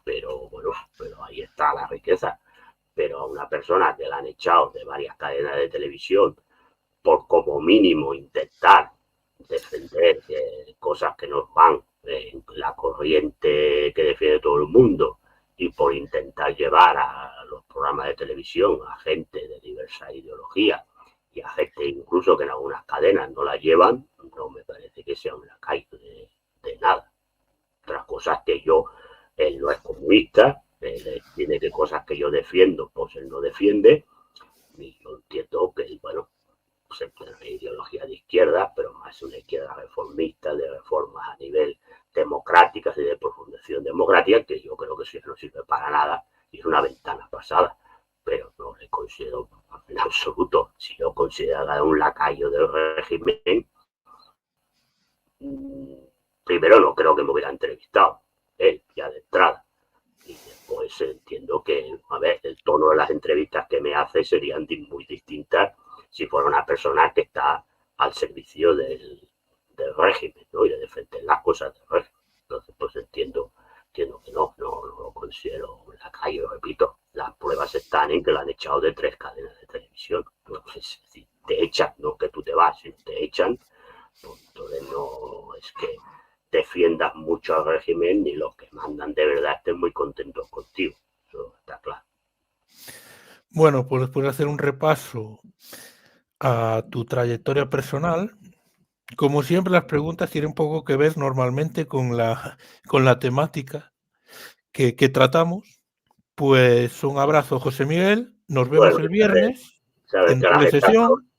Pero bueno, pero ahí está la riqueza. Pero a una persona que la han echado de varias cadenas de televisión por como mínimo intentar defender cosas que nos van en la corriente que defiende todo el mundo y por intentar llevar a los programas de televisión a gente de diversa ideología y a gente incluso que en algunas cadenas no la llevan, no me parece que sea un lacayo de nada. Otras cosas que él no es comunista, él tiene que cosas que yo defiendo, pues él no defiende, y yo entiendo que, bueno, una ideología de izquierda, pero más una izquierda reformista, de reformas a nivel democráticas y de profundización democrática, que yo creo que eso no sirve para nada y es una ventana pasada, pero no le considero en absoluto. Si yo considerara un lacayo del régimen, primero no creo que me hubiera entrevistado él ya de entrada, y después entiendo que, a ver, el tono de las entrevistas que me hace serían muy distintas si fuera una persona que está al servicio del régimen, ¿no? Y de defender las cosas del régimen. Entonces, pues entiendo que no lo considero un lacayo, repito. Las pruebas están en que lo han echado de 3 cadenas de televisión. Entonces, si te echan, no que tú te vas, si te echan, pues entonces no es que defiendas mucho al régimen ni los que mandan de verdad estén muy contentos contigo. Eso está claro. Bueno, pues después de hacer un repaso a tu trayectoria personal, como siempre las preguntas tienen un poco que ver normalmente con la temática que tratamos. Pues un abrazo, José Miguel. Nos vemos el viernes sabes en que doble sesión.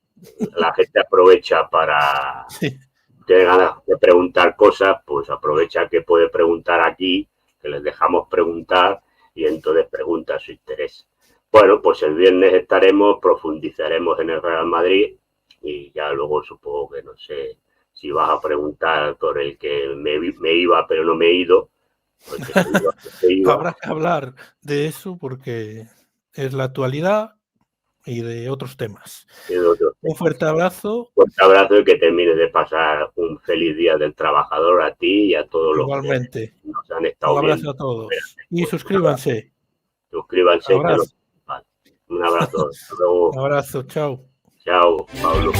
La gente aprovecha para... Sí. Tiene ganas de preguntar cosas, pues aprovecha que puede preguntar aquí, que les dejamos preguntar y entonces pregunta su interés. Bueno, pues el viernes profundizaremos en el Real Madrid y ya luego supongo que no sé si vas a preguntar por el que me iba pero no me he ido. Habrá que hablar de eso porque es la actualidad y de otros temas. Un fuerte abrazo. Un fuerte abrazo y que termines de pasar un feliz día del trabajador a ti y a todos los Igualmente. que nos han estado Un abrazo viendo. a todos. Y suscríbanse. Suscríbanse. Abrazo. Un abrazo. Hasta luego. Un abrazo. Chao. Chao, Pablo.